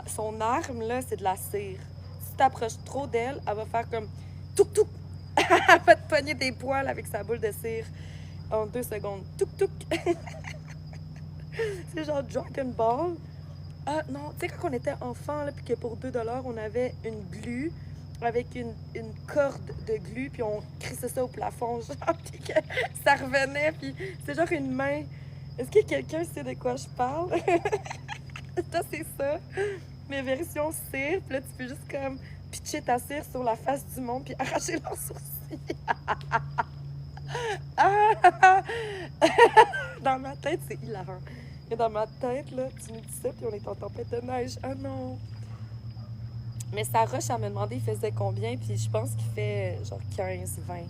son arme, là, c'est de la cire. Si tu t'approches trop d'elle, elle va faire comme touk touk! Elle va te pogner des poils avec sa boule de cire en 2 secondes. Touk touk! C'est genre Dragon Ball. Ah non, tu sais, quand on était enfant, là, puis que pour 2$, on avait une glu avec une corde de glu, puis on crissait ça au plafond, genre, puis que ça revenait, puis c'est genre une main. Est-ce que quelqu'un sait de quoi je parle? Ça, c'est ça. Mais version cire, puis là, tu peux juste comme pitcher ta cire sur la face du monde, puis arracher leurs sourcils. Ah! Dans ma tête, c'est hilarant. Mais dans ma tête, là, tu me dis ça, puis on est en tempête de neige. Ah non! Mais sa rush, elle me demandé il faisait combien, puis je pense qu'il fait genre 15, 20.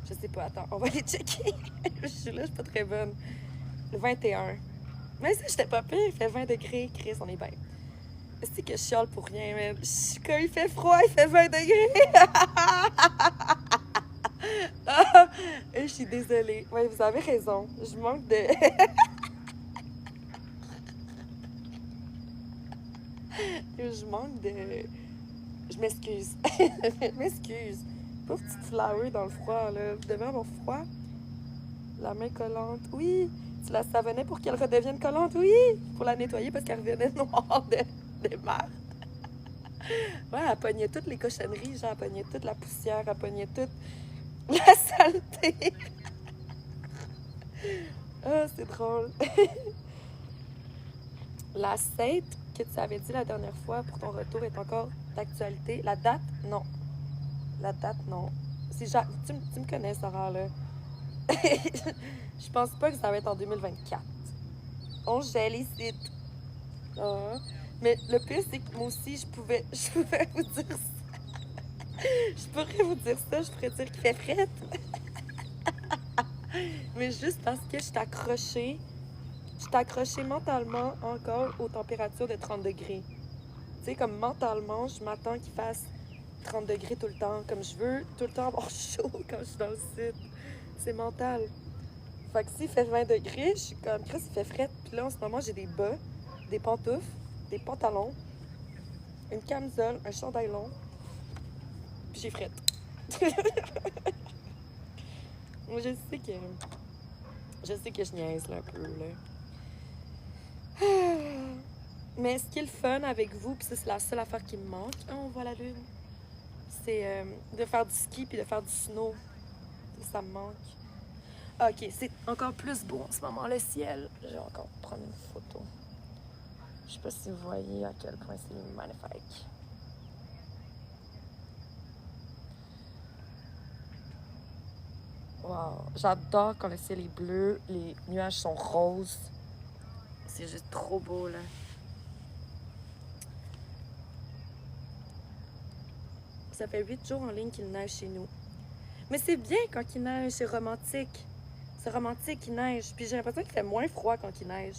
Je sais pas, attends, on va aller checker. Je suis là, je suis pas très bonne. 21. Mais ça, j'étais pas pire, il fait 20 degrés. Chris, on est bien. C'est que je chiale pour rien, mais quand il fait froid, il fait 20 degrés. Ah, je suis désolée. Ouais, vous avez raison. Je manque de... je manque de... Je m'excuse. Je m'excuse. Pauvre petite flower dans le froid, là. Vous devez avoir froid. La main collante. Oui. Tu la savonnais pour qu'elle redevienne collante. Oui. Pour la nettoyer parce qu'elle revenait noire de marre. Ouais, elle pognait toutes les cochonneries. Genre, elle pognait toute la poussière. Elle pognait toute la saleté. Ah, c'est drôle. La Seite que tu avais dit la dernière fois pour ton retour est encore d'actualité. La date, non. La date, non. Si tu me connais, Sarah, là. Je pense pas que ça va être en 2024. On gèle ici. Ah. Mais le pire, c'est que moi aussi, je pouvais vous dire ça. Je pourrais vous dire ça, je pourrais dire qu'il fait fret. Mais juste parce que je suis accrochée mentalement encore aux températures de 30 degrés. Tu sais, comme mentalement, je m'attends qu'il fasse 30 degrés tout le temps. Comme je veux tout le temps avoir chaud quand je suis dans le sud. C'est mental. Fait que s'il fait 20 degrés, je suis comme, Chris, il fait fret. Puis là, en ce moment, j'ai des bas, des pantoufles, des pantalons, une camisole, un chandail long. Puis j'ai fret. Moi, je sais que je niaise là, un peu, là. Mais ce qui est le fun avec vous, puis ça, c'est la seule affaire qui me manque. Oh, on voit la lune. C'est de faire du ski puis de faire du snow. Ça me manque. Ok, c'est encore plus beau en ce moment, le ciel. Je vais encore prendre une photo. Je sais pas si vous voyez à quel point c'est magnifique. Wow, j'adore quand le ciel est bleu, les nuages sont roses. C'est juste trop beau, là. Ça fait 8 jours en ligne qu'il neige chez nous. Mais c'est bien quand il neige, c'est romantique. C'est romantique, il neige. Puis j'ai l'impression qu'il fait moins froid quand il neige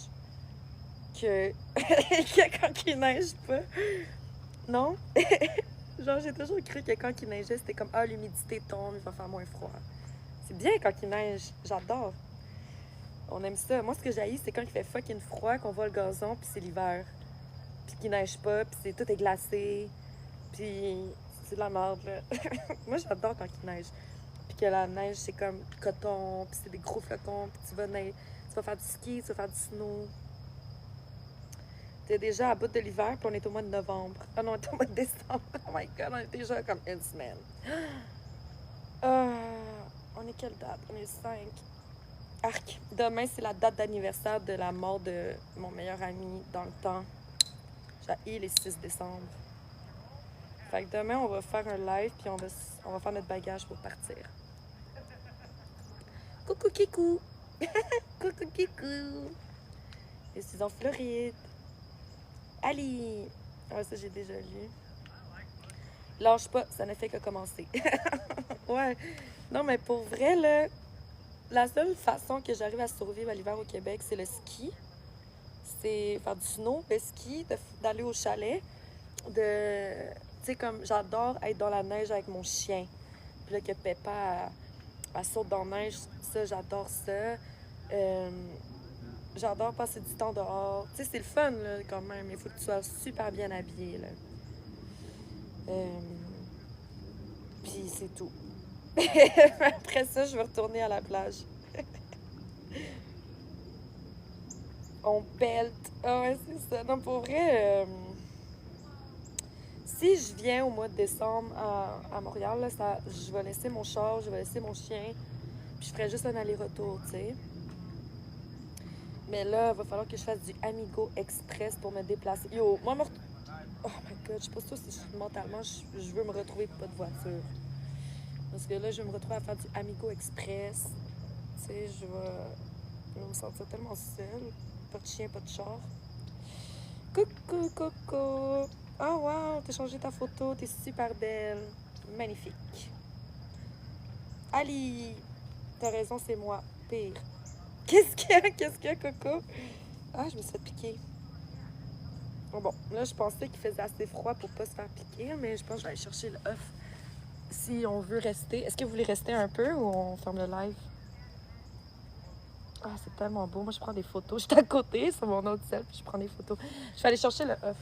que, que quand il neige pas. Non? Genre, j'ai toujours cru que quand il neigeait, c'était comme, ah, l'humidité tombe, il va faire moins froid. C'est bien quand il neige. J'adore. On aime ça. Moi, ce que j'haïs, c'est quand il fait fucking froid, qu'on voit le gazon, puis c'est l'hiver. Puis qu'il neige pas, puis tout est glacé. Puis c'est de la merde, là. Moi, j'adore quand il neige. Puis que la neige, c'est comme coton, puis c'est des gros flocons, puis tu vas faire du ski, tu vas faire du snow. T'es déjà à bout de l'hiver, puis on est au mois de novembre. Ah non, on est au mois de décembre. Oh my God, on est déjà comme une semaine. On est quelle date? On est le 5. Arc. Demain, c'est la date d'anniversaire de la mort de mon meilleur ami dans le temps. J'ai les 6 décembre. Fait que demain, on va faire un live, puis on va faire notre bagage pour partir. Coucou Kikou! Coucou Kikou! Je suis en Floride. Ali! Ah, ça, j'ai déjà lu. Lâche pas, ça ne fait que commencer. Ouais. Non, mais pour vrai, là, la seule façon que j'arrive à survivre à l'hiver au Québec, c'est le ski. C'est faire du snow, le ski, d'aller au chalet. Tu sais, comme j'adore être dans la neige avec mon chien. Puis là, que Peppa, elle saute dans la neige, ça, j'adore ça. J'adore passer du temps dehors. Tu sais, c'est le fun, là, quand même. Il faut que tu sois super bien habillé, là. Puis c'est tout. Après ça, je vais retourner à la plage. On pelte. Ah ouais, c'est ça. Non, pour vrai, si je viens au mois de décembre à Montréal, là, je vais laisser mon char, je vais laisser mon chien, puis je ferai juste un aller-retour, tu sais. Mais là, il va falloir que je fasse du Amigo Express pour me déplacer. Yo, moi, oh my God, je sais pas sûre si mentalement, je veux me retrouver pas de voiture. Parce que là, je vais me retrouver à faire du Amigo Express. Tu sais, je vais me sentir tellement seule. Pas de chien, pas de char. Coucou, Coco! Oh wow, t'as changé ta photo, t'es super belle. Magnifique. Ali! T'as raison, c'est moi. Pire. Qu'est-ce qu'il y a? Qu'est-ce qu'il y a, Coco? Ah, je me suis fait piquer. Bon, là, je pensais qu'il faisait assez froid pour pas se faire piquer, mais je pense que je vais aller chercher le œuf. Si on veut rester. Est-ce que vous voulez rester un peu ou on ferme le live? Ah, c'est tellement beau. Moi, je prends des photos. Je suis à côté sur mon autre self, puis je prends des photos. Je vais aller chercher le œuf.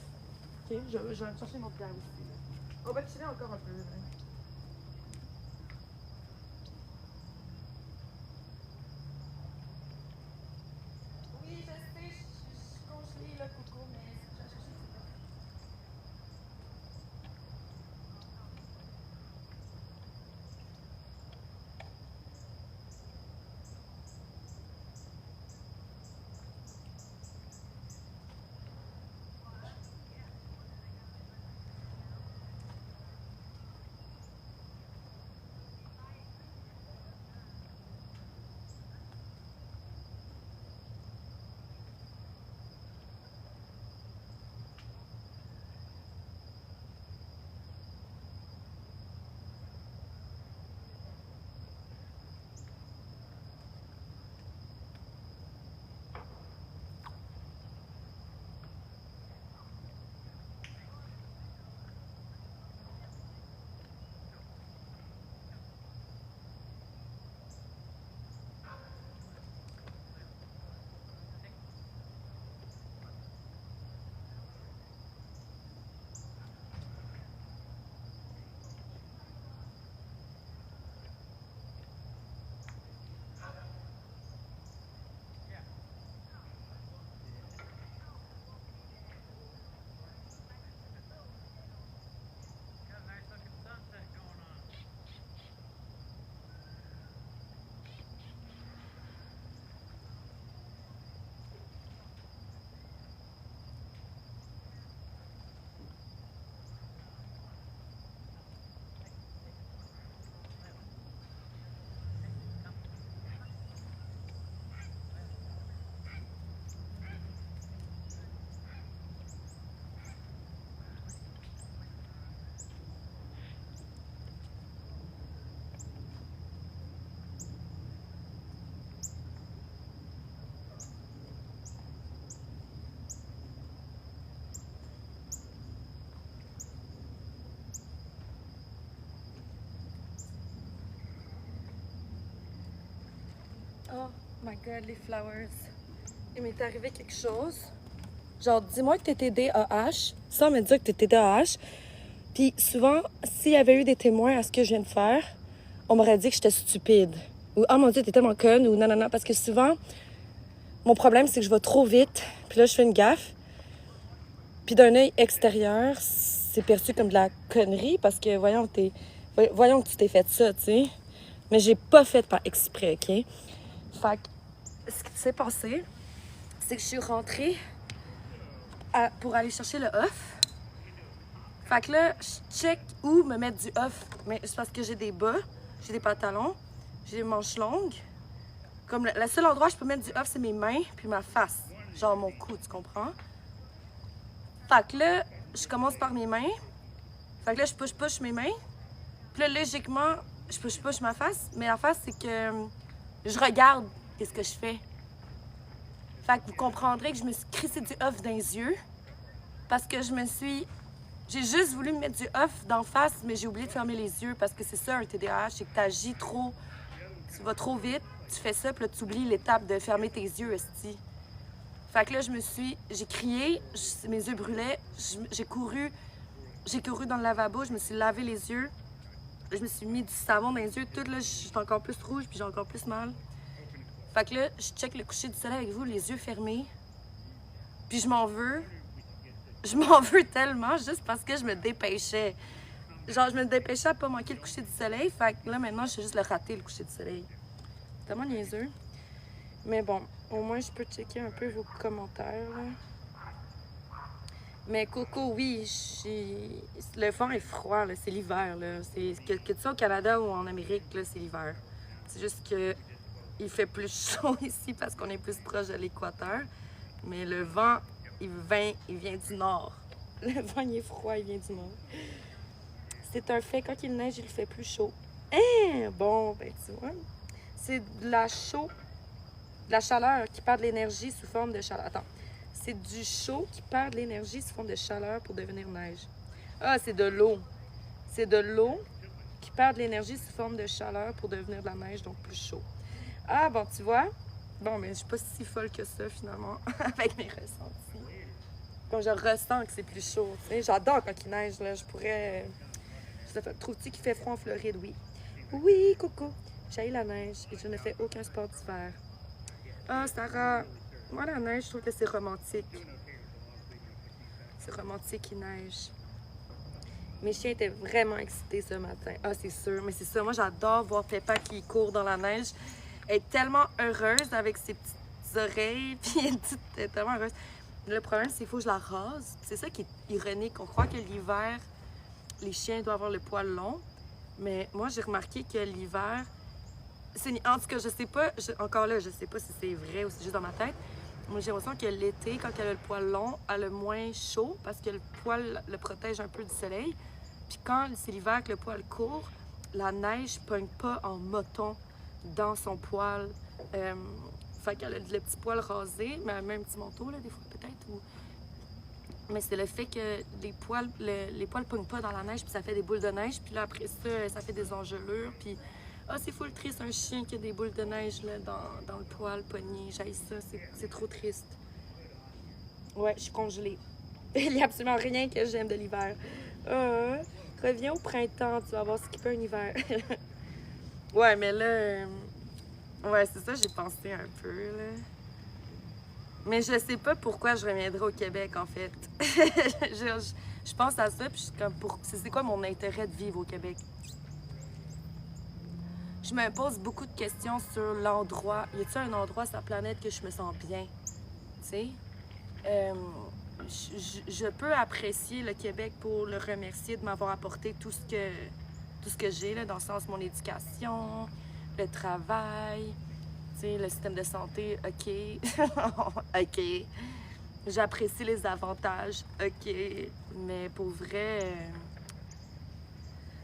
OK? Je vais aller chercher mon bière aussi. On va chiller encore un peu. Oui, je sais, je suis congelée, là, Coco, mais je vais chercher du œuf. Oh my god, les flowers. Il m'est arrivé quelque chose. Genre, dis-moi que t'es TDAH, sans me dire que t'es TDAH. Puis souvent, s'il y avait eu des témoins à ce que je viens de faire, on m'aurait dit que j'étais stupide. Ou « Oh mon Dieu, t'es tellement conne » ou « Non, non, non ». Parce que souvent, mon problème, c'est que je vais trop vite. Puis là, je fais une gaffe. Puis d'un œil extérieur, c'est perçu comme de la connerie parce que, voyons que tu t'es fait ça, tu sais. Mais j'ai pas fait par exprès, OK? Fait que ce qui s'est passé, c'est que je suis rentrée pour aller chercher le œuf. Fait que là, je check où me mettre du œuf. Mais c'est parce que j'ai des bas, j'ai des pantalons, j'ai des manches longues. Comme le seul endroit où je peux mettre du œuf, c'est mes mains puis ma face. Genre mon cou, tu comprends? Fait que là, je commence par mes mains. Fait que là, je push mes mains. Puis là, logiquement, je push ma face. Mais la face, c'est que je regarde qu'est-ce que je fais. Fait que vous comprendrez que je me suis crissé du œuf dans les yeux. Parce que j'ai juste voulu me mettre du œuf d'en face, mais j'ai oublié de fermer les yeux. Parce que c'est ça, un TDAH, c'est que t'agis trop. Tu vas trop vite, tu fais ça, puis là, tu oublies l'étape de fermer tes yeux, esti. Fait que là, j'ai crié, mes yeux brûlaient, j'ai couru dans le lavabo, je me suis lavé les yeux. Je me suis mis du savon dans les yeux, tout là, je suis encore plus rouge, puis j'ai encore plus mal. Fait que là, je check le coucher du soleil avec vous, les yeux fermés. Puis je m'en veux. Je m'en veux tellement, juste parce que je me dépêchais. Genre, je me dépêchais à pas manquer le coucher du soleil. Fait que là, maintenant, je sais juste le rater, le coucher du soleil. C'est tellement niaiseux. Mais bon, au moins, je peux checker un peu vos commentaires, là. Mais Coco, oui, le vent est froid, là, c'est l'hiver. Là. Que tu sois au Canada ou en Amérique, là, c'est l'hiver. C'est juste que il fait plus chaud ici parce qu'on est plus proche de l'équateur. Mais le vent, il vient du nord. Le vent, il est froid, il vient du nord. C'est un fait, quand il neige, il fait plus chaud. Hein? Bon, ben tu vois. C'est de la chaleur qui perd de l'énergie sous forme de chaleur. Attends. C'est du chaud qui perd de l'énergie sous forme de chaleur pour devenir neige. Ah, c'est de l'eau. C'est de l'eau qui perd de l'énergie sous forme de chaleur pour devenir de la neige, donc plus chaud. Ah, bon, tu vois? Bon, mais je suis pas si folle que ça, finalement, avec mes ressentis. Comme je ressens que c'est plus chaud, tu sais. J'adore quand il neige, là. Je pourrais... Trouves-tu qu'il fait froid en Floride? Oui. Oui, Coco. J'haïs la neige et je ne fais aucun sport d'hiver. Ah, Sarah, moi, la neige, je trouve que c'est romantique. C'est romantique, il neige. Mes chiens étaient vraiment excités ce matin. Ah, c'est sûr, mais c'est ça. Moi, j'adore voir Peppa qui court dans la neige. Elle est tellement heureuse avec ses petites oreilles, puis elle est tellement heureuse. Le problème, c'est qu'il faut que je la rase. C'est ça qui est ironique. On croit que l'hiver, les chiens doivent avoir le poil long. Mais moi, j'ai remarqué que l'hiver... En tout cas, je sais pas... Encore là, je sais pas si c'est vrai ou si c'est juste dans ma tête. Moi, j'ai l'impression que l'été, quand elle a le poil long, elle a moins chaud parce que le poil le protège un peu du soleil. Puis quand c'est l'hiver que le poil court, la neige ne pogne pas en moton dans son poil. Fait qu'elle a le petit poil rasé, mais elle met un petit manteau, là, des fois, peut-être. Mais c'est le fait que les poils ne pognent pas dans la neige, puis ça fait des boules de neige. Puis là, après ça, ça fait des engelures. Puis, c'est full triste, un chien qui a des boules de neige là, dans le poil pogné. J'haïs ça, c'est trop triste. Ouais, je suis congelée. Il n'y a absolument rien que j'aime de l'hiver. Reviens au printemps, tu vas voir ce qu'il peut un hiver. Ouais, mais là... ouais, c'est ça, j'ai pensé un peu, là. Mais je sais pas pourquoi je reviendrai au Québec, en fait. je pense à ça, puis je suis comme, c'est quoi mon intérêt de vivre au Québec? Je me pose beaucoup de questions sur l'endroit. Y a-t-il un endroit sur la planète que je me sens bien? Tu sais? Je peux apprécier le Québec pour le remercier de m'avoir apporté tout ce que j'ai, là, dans le sens de mon éducation, le travail, tu sais, le système de santé, OK. OK. J'apprécie les avantages, OK. Mais pour vrai,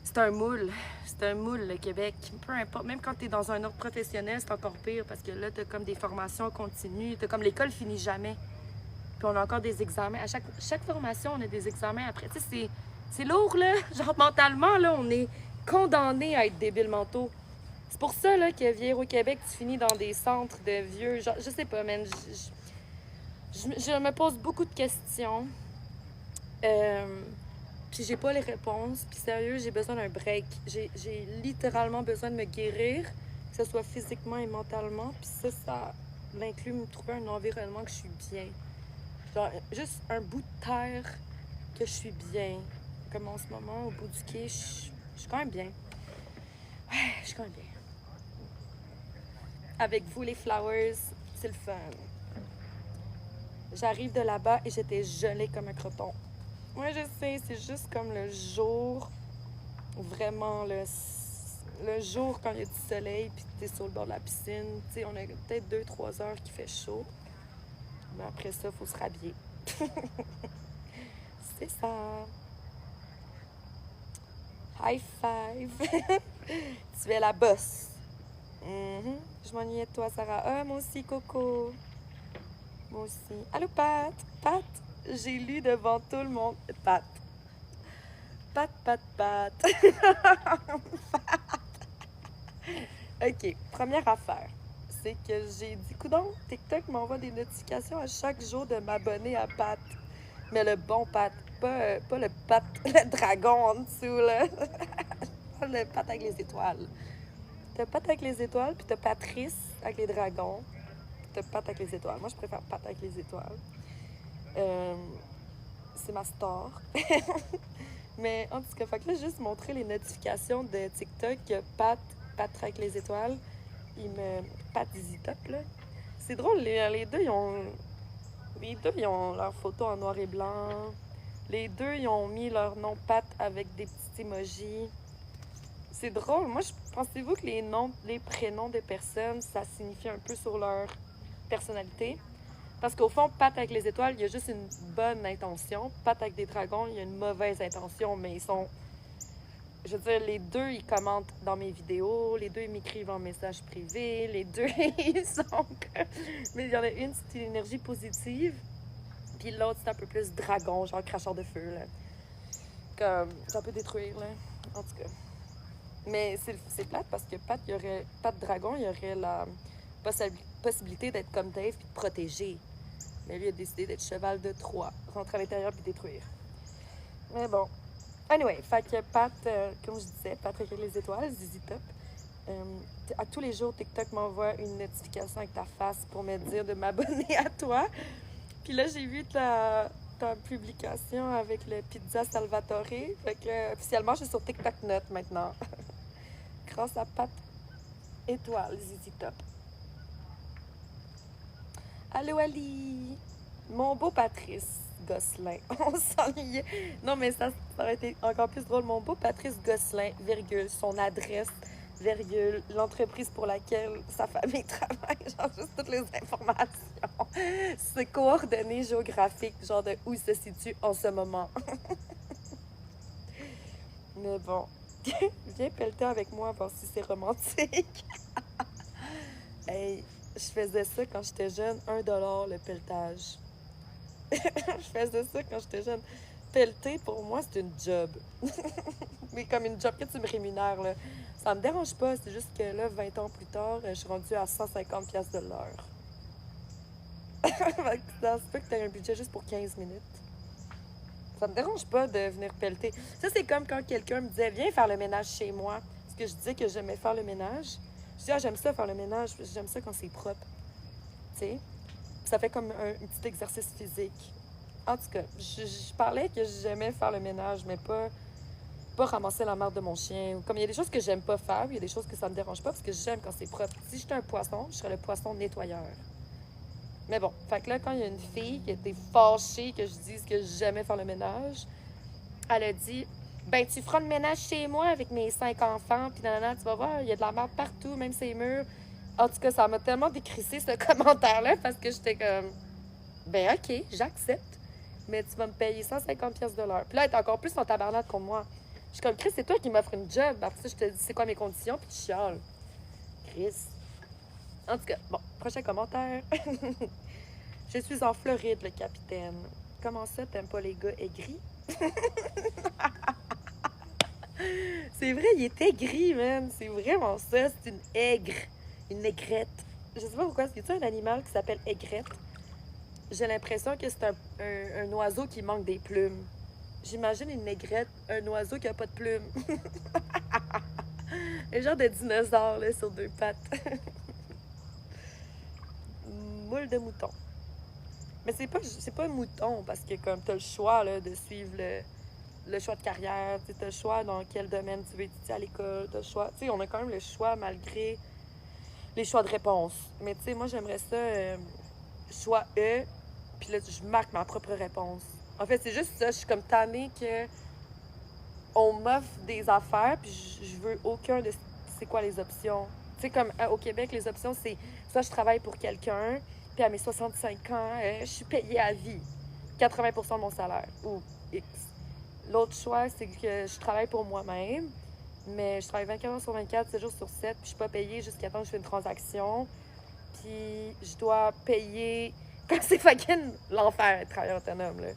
c'est un moule. C'est un moule, le Québec. Peu importe. Même quand tu es dans un ordre professionnel, c'est encore pire parce que là, tu as comme des formations continues. Tu as comme l'école finit jamais. Puis on a encore des examens. À chaque formation, on a des examens après. Tu sais, c'est lourd, là. Genre, mentalement, là, on est condamné à être débiles mentaux. C'est pour ça, là, que vieillir au Québec, tu finis dans des centres de vieux. Genre, je sais pas, man. Je me pose beaucoup de questions. Puis j'ai pas les réponses. Puis sérieux, j'ai besoin d'un break. J'ai littéralement besoin de me guérir, que ce soit physiquement et mentalement. Puis ça inclut me trouver un environnement que je suis bien. Genre, juste un bout de terre que je suis bien. Comme en ce moment, au bout du quai, je suis quand même bien. Ouais, je suis quand même bien. Avec vous, les flowers, c'est le fun. J'arrive de là-bas et j'étais gelée comme un croton. Moi, je sais, c'est juste comme le jour, vraiment le jour quand il y a du soleil puis t'es sur le bord de la piscine. Tu sais, on a peut-être 2-3 heures qui fait chaud. Mais après ça, il faut se rhabiller. C'est ça. High five. Tu es la boss. Je m'ennuyais de toi, Sarah. Ah, moi aussi, Coco. Moi aussi. Allô, Pat. Pat. J'ai lu devant tout le monde. Pat. Pat, Pat, Pat. OK. Première affaire. C'est que j'ai dit, coudonc, TikTok m'envoie des notifications à chaque jour de m'abonner à Pat. Mais le bon Pat. Pas le Pat, le dragon en dessous, là. Pas le Pat avec les étoiles. T'as Pat avec les étoiles, puis t'as Patrice avec les dragons. Puis t'as Pat avec les étoiles. Moi, je préfère Pat avec les étoiles. C'est ma star. Mais en tout cas, fait que là, juste montrer les notifications de TikTok que Pat avec les étoiles, Pat Dizzy Top, là. C'est drôle, les deux, ils ont leur photo en noir et blanc. Les deux, ils ont mis leur nom Pat avec des petits emojis. C'est drôle. Moi, pensez-vous que les prénoms des personnes, ça signifie un peu sur leur personnalité? Parce qu'au fond, Pat avec les étoiles, il y a juste une bonne intention. Pat avec des dragons, il y a une mauvaise intention, mais ils sont... Je veux dire, les deux, ils commentent dans mes vidéos, les deux, ils m'écrivent en message privé, les deux, ils sont... Mais il y en a une, c'est une énergie positive, puis l'autre, c'est un peu plus dragon, genre cracheur de feu, là. Comme, ça peut détruire, là, en tout cas. Mais c'est plate parce que Pat Dragon, il y aurait la possibilité d'être comme Dave puis de protéger. Mais lui, il a décidé d'être cheval de Troie, rentrer à l'intérieur puis détruire. Mais bon. Anyway, fait que Pat, comme je disais, Patrick avec les étoiles, ZZ Top. À tous les jours, TikTok m'envoie une notification avec ta face pour me dire de m'abonner à toi. Puis là, j'ai vu ta publication avec le pizza Salvatore. Fait que officiellement, je suis sur TikTok Note maintenant. Grâce à Pat Étoile, ZZ Top. Allô, Ali! Mon beau Patrice Gosselin. On s'ennuyait. Non, mais ça aurait été encore plus drôle. Mon beau Patrice Gosselin, virgule, son adresse, virgule, l'entreprise pour laquelle sa famille travaille, genre juste toutes les informations. Ses coordonnées géographiques, genre de où il se situe en ce moment. Mais bon, viens pelleter avec moi, voir si c'est romantique. Hey, je faisais ça quand j'étais jeune, 1$ le pelletage. Je faisais ça quand j'étais jeune. Pelleter, pour moi, c'est une job. Mais comme une job que tu me rémunères, là. Ça me dérange pas, c'est juste que là, 20 ans plus tard, je suis rendue à 150$ de l'heure. Ça se peut que tu aies un budget juste pour 15 minutes. Ça me dérange pas de venir pelleter. Ça, c'est comme quand quelqu'un me disait « Viens faire le ménage chez moi ». Parce que je disais que j'aimais faire le ménage. Je dis « Ah, j'aime ça faire le ménage. J'aime ça quand c'est propre. » Tu sais? Ça fait comme un petit exercice physique. En tout cas, je parlais que j'aimais faire le ménage, mais pas ramasser la marde de mon chien. Comme il y a des choses que j'aime pas faire, il y a des choses que ça me dérange pas parce que j'aime quand c'est propre. Si j'étais un poisson, je serais le poisson nettoyeur. Mais bon, fait que là, quand il y a une fille qui était fâchée que je dise que j'aimais faire le ménage, elle a dit « Ben, tu feras le ménage chez moi avec mes 5 enfants, puis nanana, tu vas voir, il y a de la marde partout, même ces murs. » En tout cas, ça m'a tellement décrissé ce commentaire-là parce que j'étais comme « Ben, OK, j'accepte, mais tu vas me payer 150$ de l'heure. » Puis là, elle est encore plus en tabarnak contre moi. Je suis comme « Chris, c'est toi qui m'offres une job. » Après ça, je te dis c'est quoi mes conditions, puis tu chiales. Chris. En tout cas, bon, prochain commentaire. Je suis en Floride, le capitaine. Comment ça, t'aimes pas les gars aigris? C'est vrai, il est aigri, man. C'est vraiment ça. C'est une aigre. Une aigrette. Je sais pas pourquoi. C'est un animal qui s'appelle aigrette. J'ai l'impression que c'est un oiseau qui manque des plumes. J'imagine une aigrette, un oiseau qui a pas de plumes. Un genre de dinosaure, là, sur 2 pattes. Moule de mouton. Mais c'est pas un mouton, parce que comme t'as le choix là, de suivre le choix de carrière, t'as le choix dans quel domaine tu veux étudier à l'école, t'as le choix. Tu sais, on a quand même le choix malgré les choix de réponse. Mais tu sais, moi j'aimerais ça, choix E, puis là je marque ma propre réponse. En fait, c'est juste ça, je suis comme tannée que on m'offre des affaires, puis je veux aucun de c'est quoi les options. Tu sais, comme au Québec, les options, c'est soit je travaille pour quelqu'un, puis à mes 65 ans, je suis payée à vie. 80% de mon salaire, ou X. L'autre choix, c'est que je travaille pour moi-même, mais je travaille 24 heures sur 24, 7 jours sur 7, puis je suis pas payée jusqu'à temps que je fais une transaction. Puis je dois payer... Comme c'est fucking l'enfer, être travailleur autonome, là.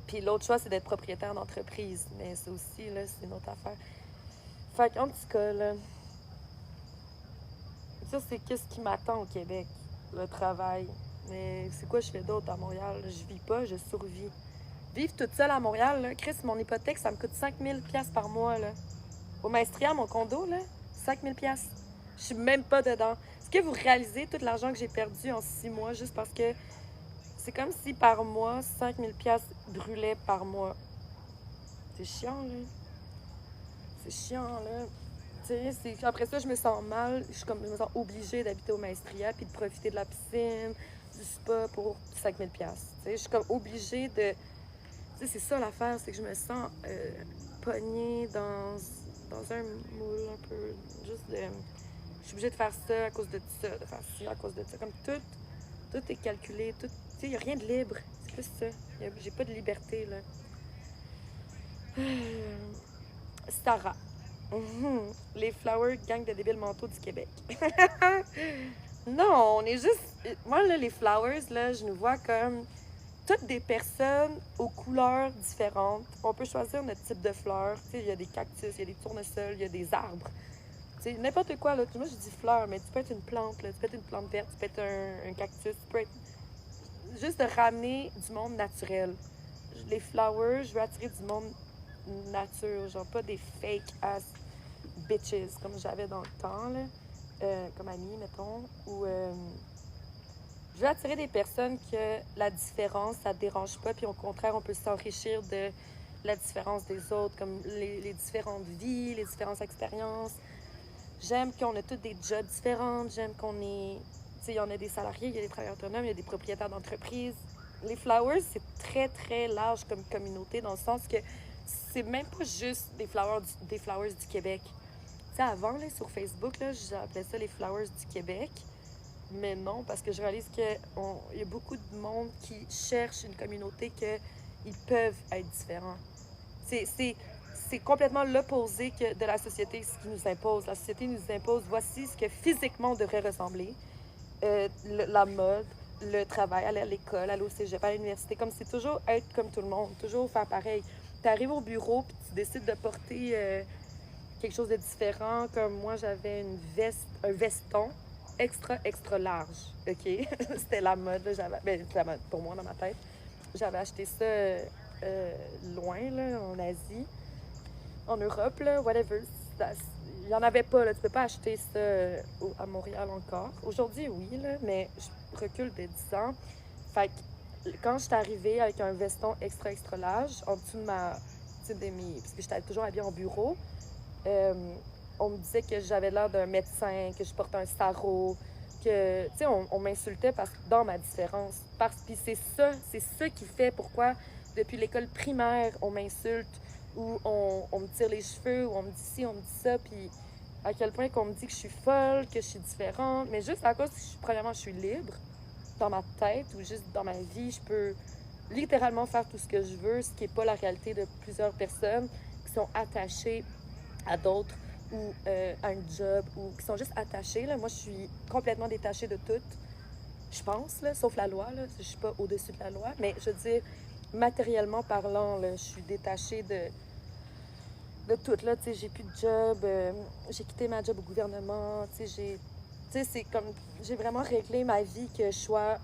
Puis l'autre choix, c'est d'être propriétaire d'entreprise. Mais ça aussi, là, c'est une autre affaire. Fait qu'en tout cas, là... Ça, c'est qu'est-ce qui m'attend au Québec, le travail. Mais c'est quoi je fais d'autre à Montréal? Je vis pas, je survis. Vivre toute seule à Montréal, là, Chris, mon hypothèque, ça me coûte 5000$ par mois, là. Au Maestria, mon condo, là, 5000$. Je suis même pas dedans. Est-ce que vous réalisez tout l'argent que j'ai perdu en 6 mois juste parce que c'est comme si par mois, 5000$ brûlaient par mois. C'est chiant, là. C'est chiant, là. Tu sais, après ça, je me sens mal. Je me sens obligée d'habiter au Maestria puis de profiter de la piscine, du spa pour 5000$. Tu sais, je suis comme obligée de... Tu sais, c'est ça l'affaire, c'est que je me sens pognée dans un moule un peu, juste de... Je suis obligée de faire ça à cause de ça, de faire ci à cause de ça. Comme tout est calculé, tout... Tu sais, il n'y a rien de libre, c'est plus ça. J'ai pas de liberté, là. Sarah. Les Flower Gang de débiles mentaux du Québec. Non, on est juste... Moi, là, les Flowers, là, je nous vois comme toutes des personnes aux couleurs différentes. On peut choisir notre type de fleurs. Tu sais, il y a des cactus, il y a des tournesols, il y a des arbres. Tu sais, n'importe quoi, là. Moi, je dis fleurs, mais tu peux être une plante, là. Tu peux être une plante verte, tu peux être un cactus, tu peux être... Juste de ramener du monde naturel. Les Flowers, je veux attirer du monde nature, genre pas des fake ass bitches comme j'avais dans le temps, là. Comme amie, mettons, ou je veux attirer des personnes que la différence, ça ne dérange pas, puis au contraire, on peut s'enrichir de la différence des autres, comme les différentes vies, les différentes expériences. J'aime qu'on a tous des jobs différents, j'aime qu'on est... Tu sais, il y en a des salariés, il y a des travailleurs autonomes, il y a des propriétaires d'entreprises. Les Flowers, c'est très, très large comme communauté, dans le sens que c'est même pas juste des Flowers du Québec. Tu sais, avant, là, sur Facebook, là, j'appelais ça les Flowers du Québec. Mais non, parce que je réalise qu'il y a beaucoup de monde qui cherche une communauté qu'ils peuvent être différents. C'est complètement l'opposé de la société, ce qui nous impose. La société nous impose, voici ce que physiquement on devrait ressembler. La mode, le travail, aller à l'école, aller au cégep, à l'université. Comme c'est toujours être comme tout le monde, toujours faire pareil. Tu arrives au bureau puis tu décides de porter quelque chose de différent. Comme moi, j'avais un veston extra large, OK? C'était la mode, là, c'est la mode pour moi dans ma tête. J'avais acheté ça loin, là, en Asie, en Europe, là, whatever. Il n'y en avait pas, là. Tu peux pas acheter ça à Montréal encore. Aujourd'hui, oui, là, mais je recule de 10 ans. Fait que quand je suis arrivée avec un veston extra large, en dessous de parce que j'étais toujours habillée en bureau, on me disait que j'avais l'air d'un médecin, que je portais un sarrau, que, tu sais, on m'insultait dans ma différence. Puis c'est ça qui fait pourquoi, depuis l'école primaire, on m'insulte, ou on me tire les cheveux, ou on me dit ci, on me dit ça, puis à quel point qu'on me dit que je suis folle, que je suis différente, mais juste à cause que, premièrement, je suis libre dans ma tête, ou juste dans ma vie, je peux littéralement faire tout ce que je veux, ce qui n'est pas la réalité de plusieurs personnes qui sont attachées à d'autres, ou à un job, ou qui sont juste attachés. Là. Moi, je suis complètement détachée de tout, je pense, là, sauf la loi. Là. Je suis pas au-dessus de la loi. Mais je veux dire, matériellement parlant, là, je suis détachée de tout. Là. J'ai plus de job, j'ai quitté ma job au gouvernement. C'est comme, j'ai vraiment réglé ma vie que je sois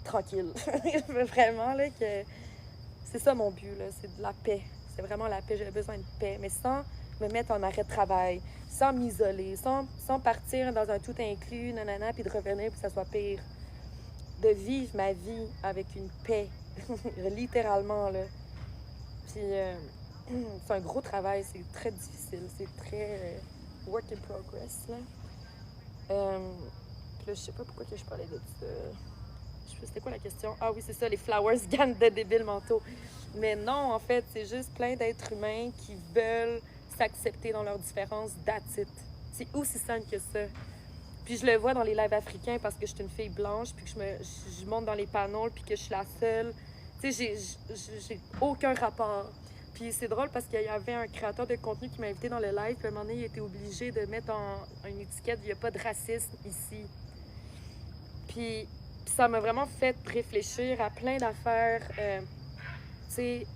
tranquille. Vraiment, là, que c'est ça mon but, là, c'est de la paix. C'est vraiment la paix, j'ai besoin de paix, mais sans me mettre en arrêt de travail, sans m'isoler, sans partir dans un tout inclus, nanana, puis de revenir, puis que ça soit pire. De vivre ma vie avec une paix, littéralement, là. Puis, c'est un gros travail, c'est très difficile, c'est très work in progress, là. Puis là, je sais pas pourquoi que je parlais de ça. Je sais pas, c'était quoi la question? Ah oui, c'est ça, les Flowers Gang de débiles mentaux. Mais non, en fait, c'est juste plein d'êtres humains qui veulent s'accepter dans leurs différences, that's it. C'est aussi simple que ça. Puis je le vois dans les lives africains parce que je suis une fille blanche, puis que je monte dans les panneaux, puis que je suis la seule. Tu sais, j'ai aucun rapport. Puis c'est drôle parce qu'il y avait un créateur de contenu qui m'a invité dans le live, puis à un moment donné, il était obligé de mettre une étiquette « Il n'y a pas de racisme ici ». Puis ça m'a vraiment fait réfléchir à plein d'affaires, tu sais,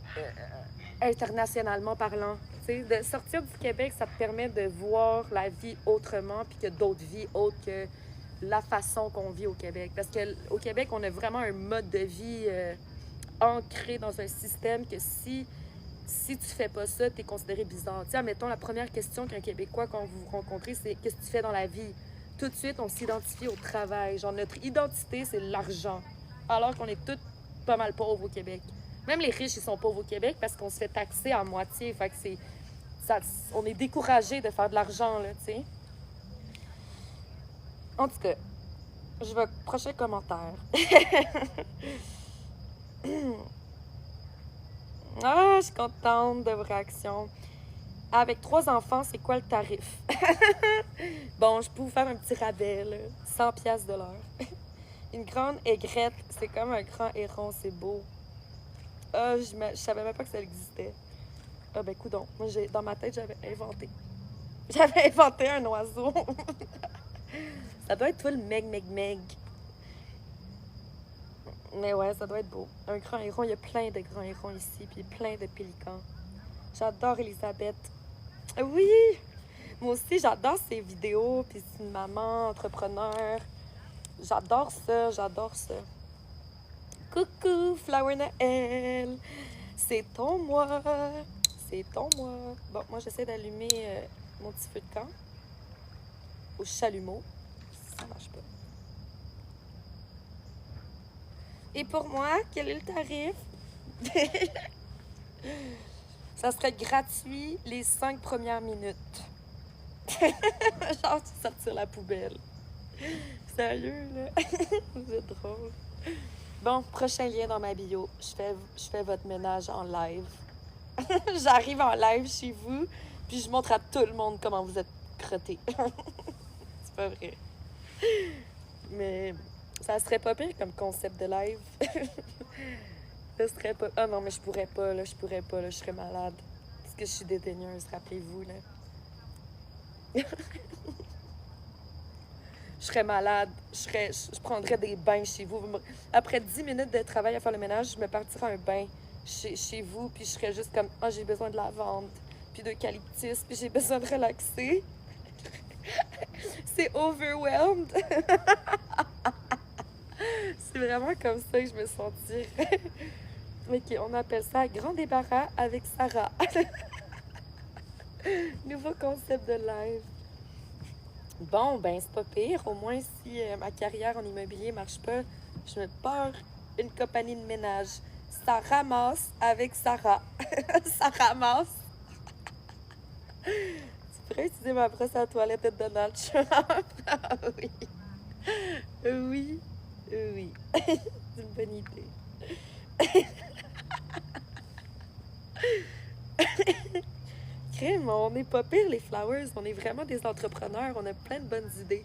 internationalement parlant. T'sais, de sortir du Québec, ça te permet de voir la vie autrement, puis que d'autres vies autres que la façon qu'on vit au Québec. Parce qu'au Québec, on a vraiment un mode de vie ancré dans un système que si tu fais pas ça, t'es considéré bizarre. Tu sais, admettons, la première question qu'un Québécois, quand vous vous rencontrez, c'est « Qu'est-ce que tu fais dans la vie? » Tout de suite, on s'identifie au travail. Genre, notre identité, c'est l'argent. Alors qu'on est tous pas mal pauvres au Québec. Même les riches, ils sont pauvres au Québec parce qu'on se fait taxer à moitié. Fait que on est découragé de faire de l'argent, là, tu sais. En tout cas, Je vais... Prochain commentaire. Ah, je suis contente de vos réactions. Avec 3 enfants, c'est quoi le tarif? Bon, je peux vous faire un petit rabais, là. 100 piastres de l'heure. Une grande aigrette, c'est comme un grand héron, c'est beau. Ah, je savais même pas que ça existait. Ah ben, coudonc. Moi, dans ma tête, j'avais inventé. J'avais inventé un oiseau. Ça doit être toi le meg. Mais ouais, ça doit être beau. Un grand héron, il y a plein de grands hérons ici, puis plein de pélicans. J'adore Elisabeth. Oui! Moi aussi, j'adore ses vidéos, puis c'est une maman entrepreneur. J'adore ça. Coucou, Flower Noël! C'est ton mois! Bon, moi, j'essaie d'allumer mon petit feu de camp au chalumeau. Ça marche pas. Et pour moi, quel est le tarif? Ça serait gratuit les 5 premières minutes. Genre, tu sortir la poubelle. Sérieux, là? C'est drôle. Bon, prochain lien dans ma bio. Je fais votre ménage en live. J'arrive en live chez vous, puis je montre à tout le monde comment vous êtes crottés. C'est pas vrai. Mais ça serait pas pire comme concept de live. Ça serait pas... Ah non, mais je pourrais pas, là. Je serais malade. Parce que je suis dédaigneuse, rappelez-vous, là. Je serais malade. Je prendrais des bains chez vous. Après 10 minutes de travail à faire le ménage, je me partirais un bain chez vous, puis je serais juste comme, ah, j'ai besoin de lavande, puis d'eucalyptus, puis j'ai besoin de relaxer. C'est overwhelmed. C'est vraiment comme ça que je me sentirais. Ok, on appelle ça grand débarras avec Sarah. Nouveau concept de live. Bon, ben c'est pas pire. Au moins, si ma carrière en immobilier marche pas, je me pars une compagnie de ménage. Ça ramasse avec Sarah. Ça ramasse. Tu pourrais utiliser ma brosse à toilette de Donald Trump. Ah oui. Oui. C'est une bonne idée. Crème, on n'est pas pire les Flowers. On est vraiment des entrepreneurs. On a plein de bonnes idées.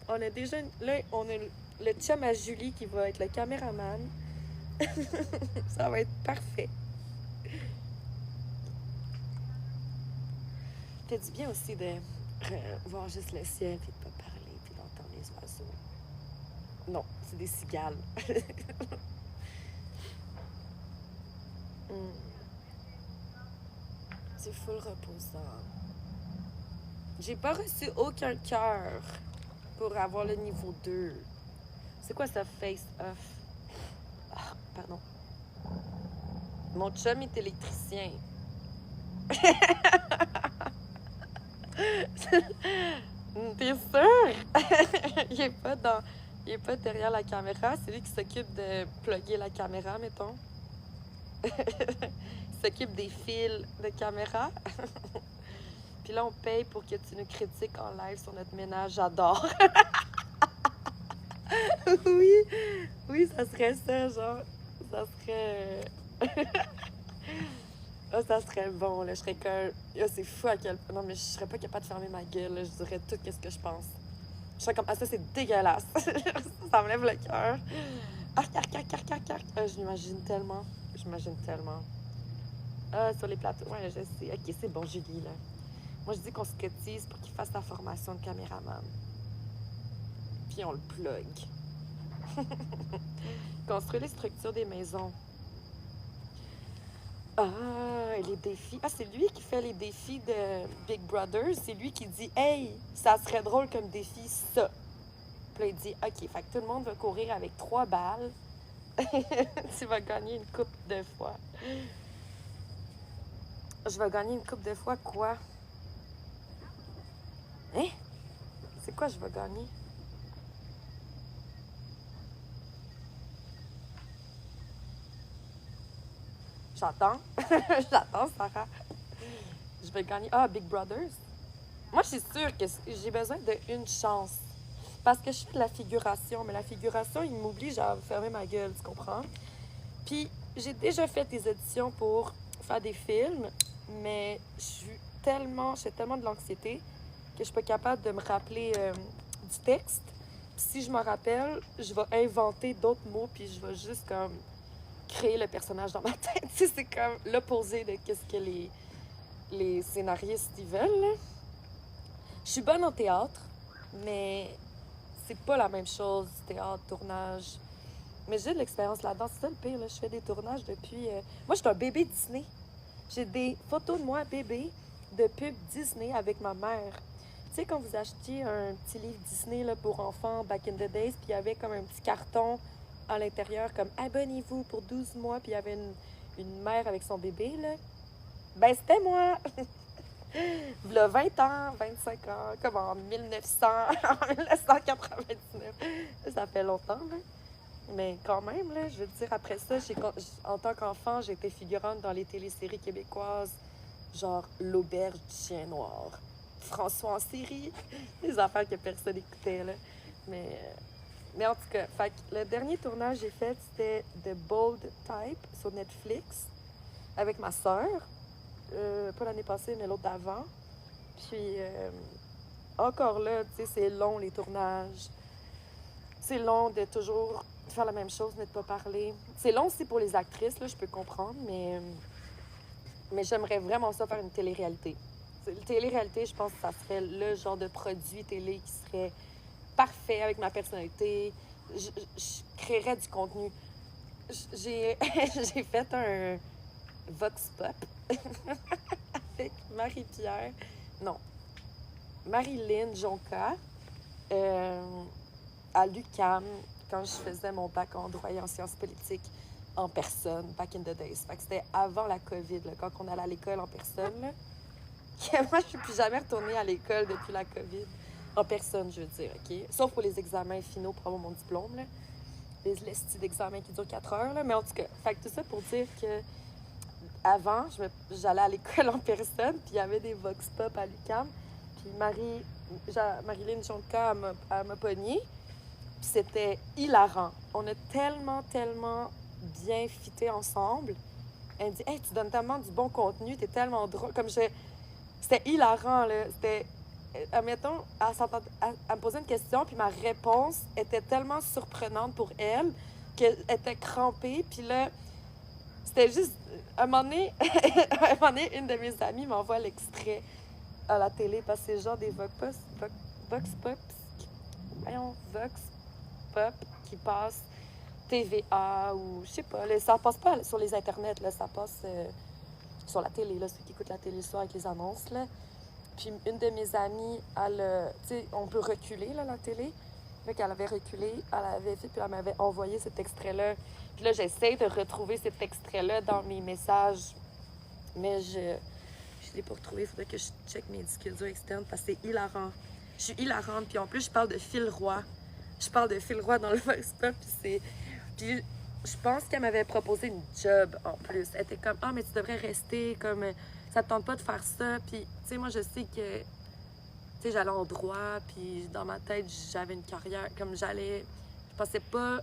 On a déjà... Là, on a le chum à Julie qui va être le caméraman. Ça va être parfait. Fait du bien aussi de voir juste le ciel, puis de pas parler, puis d'entendre les oiseaux. Non, c'est des cigales. C'est full reposant. J'ai pas reçu aucun cœur pour avoir le niveau 2. C'est quoi ça, face off? Ah, pardon. Mon chum est électricien. T'es sûr? Il est pas derrière la caméra. C'est lui qui s'occupe de plugger la caméra, mettons. Il s'occupe des fils de caméra. Puis là, on paye pour que tu nous critiques en live sur notre ménage. J'adore. Oui, ça serait ça, genre. Ça serait... Ah, ça serait bon, là. Je serais comme... Ah, c'est fou à quel point... Non, mais je serais pas capable de fermer ma gueule, là. Je dirais tout ce que je pense. Je serais comme... Ah, ça, c'est dégueulasse. Ça me lève le cœur. Ah, je m'imagine tellement. Ah, sur les plateaux. Ouais, je sais. OK, c'est bon, Julie, là. Moi, je dis qu'on se cotise pour qu'il fasse sa formation de caméraman. Puis on le plug. Construire les structures des maisons. Ah, et les défis. Ah, c'est lui qui fait les défis de Big Brother. C'est lui qui dit « Hey, ça serait drôle comme défi, ça. » Puis là, il dit « OK, fait que tout le monde va courir avec 3 balles. Tu vas gagner une coupe de fois. » Je vais gagner une coupe de fois quoi? Hein? C'est quoi je vais gagner? J'attends. J'attends, Sarah. Je vais gagner... Ah, Big Brothers. Moi, je suis sûre que j'ai besoin d'une chance. Parce que je fais de la figuration, mais la figuration, il m'oblige à fermer ma gueule, tu comprends? Puis, j'ai déjà fait des auditions pour faire des films, mais j'ai tellement de l'anxiété que je suis pas capable de me rappeler du texte. Puis si je me rappelle, je vais inventer d'autres mots, puis je vais juste comme créer le personnage dans ma tête. Tu sais, c'est comme l'opposé de ce que les scénaristes ils veulent. Là. Je suis bonne en théâtre, mais c'est pas la même chose, théâtre, tournage. Mais j'ai de l'expérience là-dedans, c'est ça le pire. Là. Je fais des tournages depuis... Moi, je suis un bébé Disney. J'ai des photos de moi bébé de pub Disney avec ma mère. Tu sais, quand vous achetiez un petit livre Disney là, pour enfants, back in the days, puis il y avait comme un petit carton à l'intérieur, comme « Abonnez-vous pour 12 mois », puis il y avait une mère avec son bébé, là. Ben, c'était moi! Il y a 20 ans, 25 ans, comme en 1900, en 1999. Ça fait longtemps, là. Mais quand même, là, je veux dire, après ça, en tant qu'enfant, j'ai été figurante dans les téléséries québécoises, genre L'Auberge du Chien Noir, François en série, des affaires que personne n'écoutait, là. Mais en tout cas, fait que le dernier tournage que j'ai fait, c'était The Bold Type sur Netflix, avec ma sœur. Pas l'année passée, mais l'autre d'avant. Puis, encore là, tu sais, c'est long, les tournages. C'est long de toujours faire la même chose, mais de pas parler. C'est long aussi pour les actrices, là, je peux comprendre, mais j'aimerais vraiment ça faire une télé-réalité. Une télé-réalité, je pense que ça serait le genre de produit télé qui serait parfait avec ma personnalité. Je créerais du contenu. J'ai fait un Vox Pop avec Marie-Pierre, non, Marilyn Jonca à l'UQAM quand je faisais mon bac en droit et en sciences politiques en personne, back in the days. Fait que c'était avant la COVID, là, quand on allait à l'école en personne. Là. Moi, je suis plus jamais retournée à l'école depuis la COVID. En personne, je veux dire, OK? Sauf pour les examens finaux pour avoir mon diplôme, là. Les listes d'examens qui durent 4 heures, là. Mais en tout cas, fait que tout ça pour dire que avant, j'allais à l'école en personne, puis il y avait des vox pop à l'UQAM. Puis Marilyn Jonca, elle m'a pogné. Puis c'était hilarant. On a tellement bien fité ensemble. Elle me dit « Hey, tu donnes tellement du bon contenu, t'es tellement drôle. » C'était hilarant, là. C'était... Admettons, elle me posait une question, puis ma réponse était tellement surprenante pour elle qu'elle était crampée. Puis là, c'était juste... À un moment donné, une de mes amies m'envoie l'extrait à la télé parce que c'est genre des Vox Pop qui passent TVA ou je sais pas. Là, ça passe pas sur les internets, là, ça passe sur la télé, là, ceux qui écoutent la télé le soir avec les annonces. Là. Puis une de mes amies, tu sais, on peut reculer là, la télé. Fait qu'elle avait reculé, elle avait fait, puis elle m'avait envoyé cet extrait-là. Puis là, j'essaie de retrouver cet extrait-là dans mes messages. Mais je ne l'ai pas retrouvé. Il faudrait que je check mes disques durs externes parce que c'est hilarant. Je suis hilarante. Puis en plus, je parle de Phil Roy. Je parle de Phil Roy dans le Vox Pop. Puis je pense qu'elle m'avait proposé une job en plus. Elle était comme « Ah, mais tu devrais rester. Comme ça te tente pas de faire ça. » Puis, tu sais, moi, je sais que... Tu sais, j'allais en droit, puis dans ma tête, j'avais une carrière. Comme je pensais pas...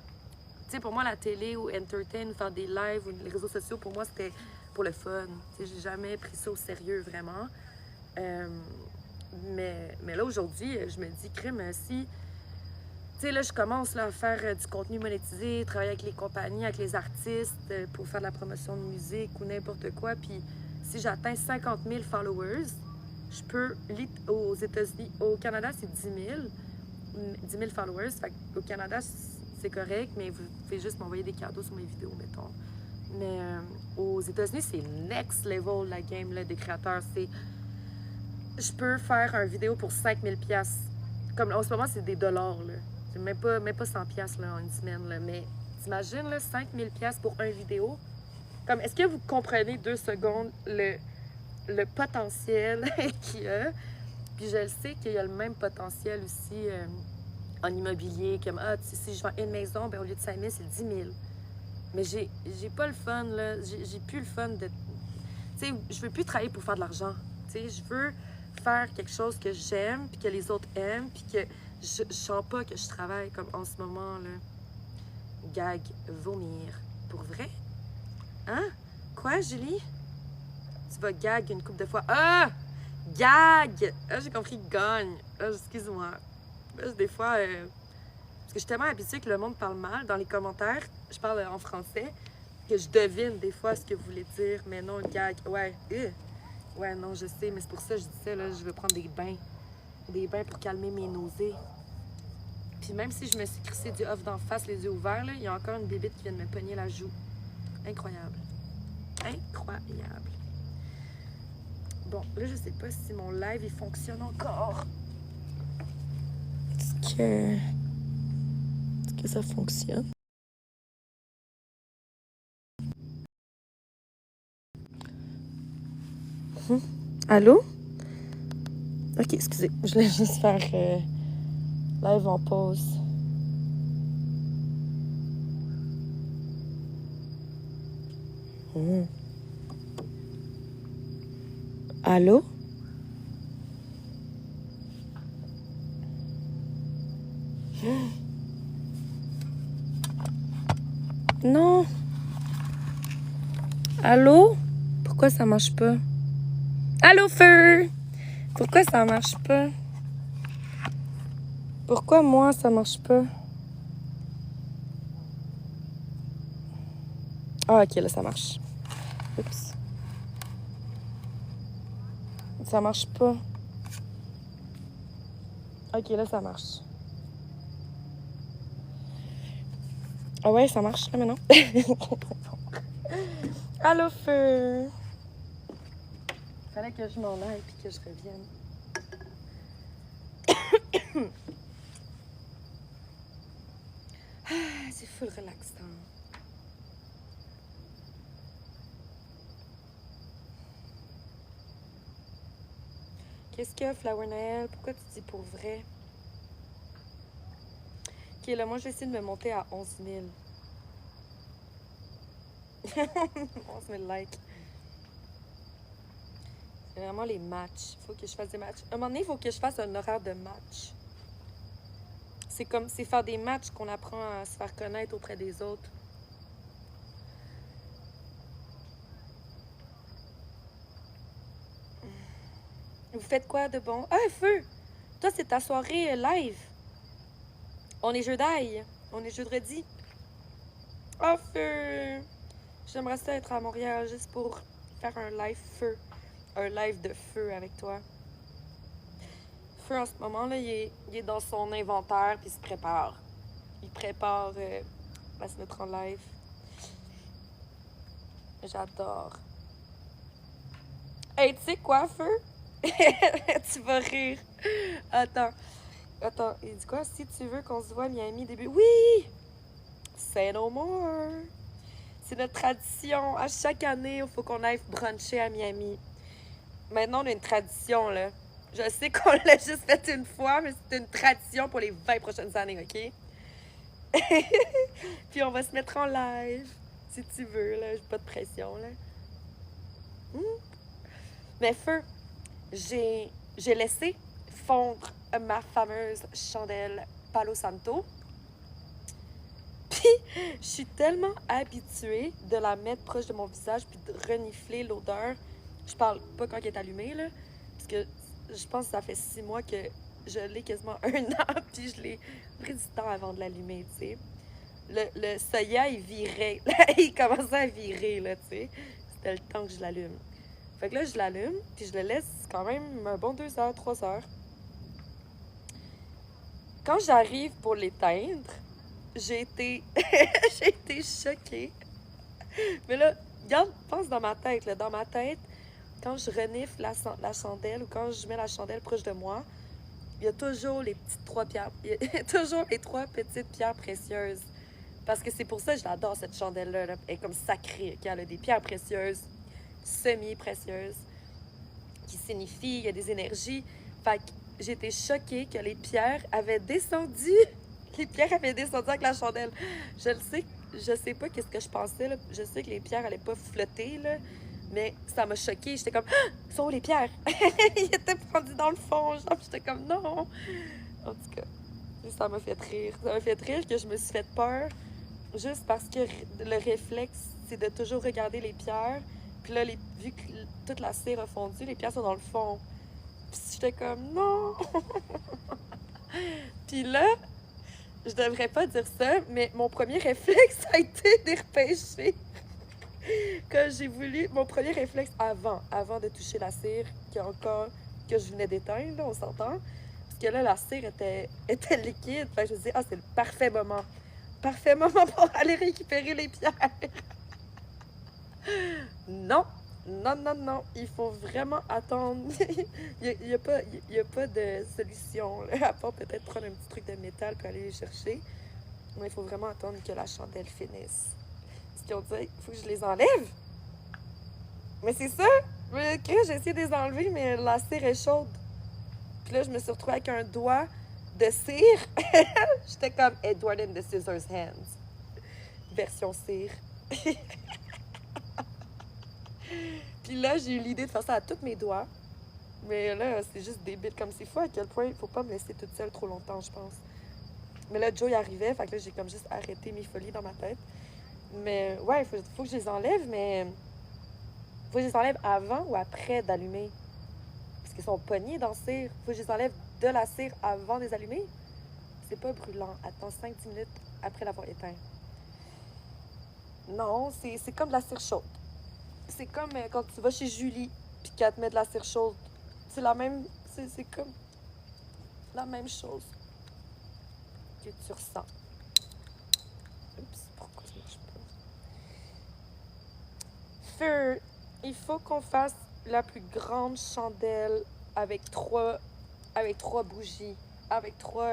Tu sais, pour moi, la télé ou entertain, ou faire des lives ou les réseaux sociaux, pour moi, c'était pour le fun. Tu sais, j'ai jamais pris ça au sérieux, vraiment. Mais là, aujourd'hui, je me dis, crime, si... Tu sais, là, je commence là, à faire du contenu monétisé, travailler avec les compagnies, avec les artistes pour faire de la promotion de musique ou n'importe quoi. Puis si j'atteins 50 000 followers... Je peux, aux États-Unis, au Canada, c'est 10 000 followers. Fait au Canada, c'est correct, mais vous pouvez juste m'envoyer des cadeaux sur mes vidéos, mettons. Mais aux États-Unis, c'est next level, la game là, des créateurs. Je peux faire une vidéo pour 5 000 $. Comme en ce moment, c'est des dollars, là. C'est même pas 100 $ là, en une semaine, là. Mais t'imagines, là, 5 000 $ pour une vidéo? Comme, est-ce que vous comprenez 2 secondes le potentiel qu'il y a? Puis je le sais qu'il y a le même potentiel aussi en immobilier, comme si je vends une maison, ben, au lieu de 5 000, c'est 10 000. Mais j'ai pas le fun, là. J'ai plus le fun de... Tu sais, je veux plus travailler pour faire de l'argent. Tu sais, je veux faire quelque chose que j'aime, puis que les autres aiment, puis que Je sens pas que je travaille comme en ce moment, là. Gag, vomir. Pour vrai? Hein? Quoi, Julie? Tu vas gag une couple de fois. Ah! Gag! Ah, j'ai compris gagne. Ah, excuse-moi. Des fois, parce que je suis tellement habituée que le monde parle mal dans les commentaires, je parle en français, que je devine des fois ce que vous voulez dire, mais non, gag. Ouais, ouais, non, je sais, mais c'est pour ça que je disais, là, je veux prendre des bains. Des bains pour calmer mes nausées. Puis même si je me suis crissé du off d'en face, les yeux ouverts, là, il y a encore une bébite qui vient de me pogner la joue. Incroyable. Incroyable. Bon, là, je sais pas si mon live, il fonctionne encore. Est-ce que ça fonctionne? Allô? Ok, excusez. Je voulais juste faire live en pause. Allô? Non. Allô? Pourquoi ça marche pas? Allô, Feu? Pourquoi ça marche pas? Pourquoi moi, ça marche pas? Ah, ok, là, ça marche. Oups. Ça marche pas. Ok, là, ça marche. Ah ouais, ça marche, là, maintenant? Allô, Feu? Fallait que je m'en aille puis que je revienne. Ah, c'est full relaxant. Qu'est-ce qu'il y a, Flower Naël? Pourquoi tu dis pour vrai? Ok, là, moi, je vais essayer de me monter à 11 000. 11 000 likes. C'est vraiment les matchs. Il faut que je fasse des matchs. À un moment donné, il faut que je fasse un horaire de match. C'est faire des matchs qu'on apprend à se faire connaître auprès des autres. Vous faites quoi de bon? Ah, Feu! Toi, c'est ta soirée live. On est jeudi. On est jeudi. Ah, Feu! J'aimerais ça être à Montréal juste pour faire un live Feu. Un live de Feu avec toi. Feu, en ce moment, là, il est dans son inventaire puis il se prépare. Il prépare à se mettre en live. J'adore. Hey, tu sais quoi, Feu? Tu vas rire. Attends, il dit quoi? Si tu veux qu'on se voit à Miami début... Oui! Say no more! C'est notre tradition. À chaque année, il faut qu'on aille bruncher à Miami. Maintenant, on a une tradition, là. Je sais qu'on l'a juste fait une fois, mais c'est une tradition pour les 20 prochaines années, OK? Puis on va se mettre en live, si tu veux, là. J'ai pas de pression, là. Mais Feu, j'ai laissé fondre ma fameuse chandelle Palo Santo. Puis, je suis tellement habituée de la mettre proche de mon visage puis de renifler l'odeur. Je parle pas quand elle est allumée, là, parce que je pense que ça fait 6 mois que je l'ai quasiment 1 an, puis je l'ai pris du temps avant de l'allumer, tu sais. Le soya, il virait. Il commençait à virer, là, tu sais. C'était le temps que je l'allume. Fait que là, je l'allume, puis je le laisse quand même un bon 2 heures, 3 heures. Quand j'arrive pour l'éteindre, j'ai été choquée. Mais là, regarde, pense dans ma tête, là. Dans ma tête, quand je renifle la chandelle ou quand je mets la chandelle proche de moi, il y a toujours les petites 3 pierres. Il y a toujours les 3 petites pierres précieuses. Parce que c'est pour ça que je l'adore, cette chandelle-là. Là. Elle est comme sacrée. Elle a des pierres précieuses, semi-précieuses, qui signifient qu'il y a des énergies. Fait que j'étais choquée que les pierres avaient descendu. Les pierres avaient descendu avec la chandelle. Je sais pas qu'est-ce que je pensais. Là. Je sais que les pierres allaient pas flotter, là. Mais ça m'a choquée. J'étais comme, ah, sont où les pierres? Ils étaient pendus dans le fond. Genre, j'étais comme, non. En tout cas, Ça m'a fait rire. Ça m'a fait rire que je me suis fait peur juste parce que le réflexe, c'est de toujours regarder les pierres. Puis là, vu que toute la cire a fondu, les pierres sont dans le fond. Puis j'étais comme, non! Puis là, je devrais pas dire ça, mais mon premier réflexe a été de repêcher. Quand j'ai voulu, mon premier réflexe avant de toucher la cire, que je venais d'éteindre, là, on s'entend. Parce que là, la cire était liquide. Fait que je me disais, ah, c'est le parfait moment. Parfait moment pour aller récupérer les pierres. Non, non. Il faut vraiment attendre. Il n'y a pas de solution, là, à part peut-être prendre un petit truc de métal pour aller les chercher. Mais il faut vraiment attendre que la chandelle finisse. Ce qu'ils ont dit, il faut que je les enlève. Mais c'est ça! J'ai essayé de les enlever, mais la cire est chaude. Puis là, je me suis retrouvée avec un doigt de cire. J'étais comme Edward and the Scissors Hands. Version cire. Puis là, j'ai eu l'idée de faire ça à tous mes doigts. Mais là, c'est juste débile. Comme c'est fou à quel point il faut pas me laisser toute seule trop longtemps, je pense. Mais là, Joe y arrivait. Fait que là, j'ai comme juste arrêté mes folies dans ma tête. Mais ouais, il faut que je les enlève, mais... Faut que je les enlève avant ou après d'allumer. Parce qu'ils sont pognés dans la cire. Faut que je les enlève de la cire avant de les allumer. C'est pas brûlant. Attends 5-10 minutes après l'avoir éteint. Non, c'est comme de la cire chaude. C'est comme quand tu vas chez Julie puis qu'elle te met de la cire chaude. C'est la même... C'est comme la même chose que tu ressens. Oups, pourquoi ça marche pas? Feu! Il faut qu'on fasse la plus grande chandelle avec trois bougies. Avec trois...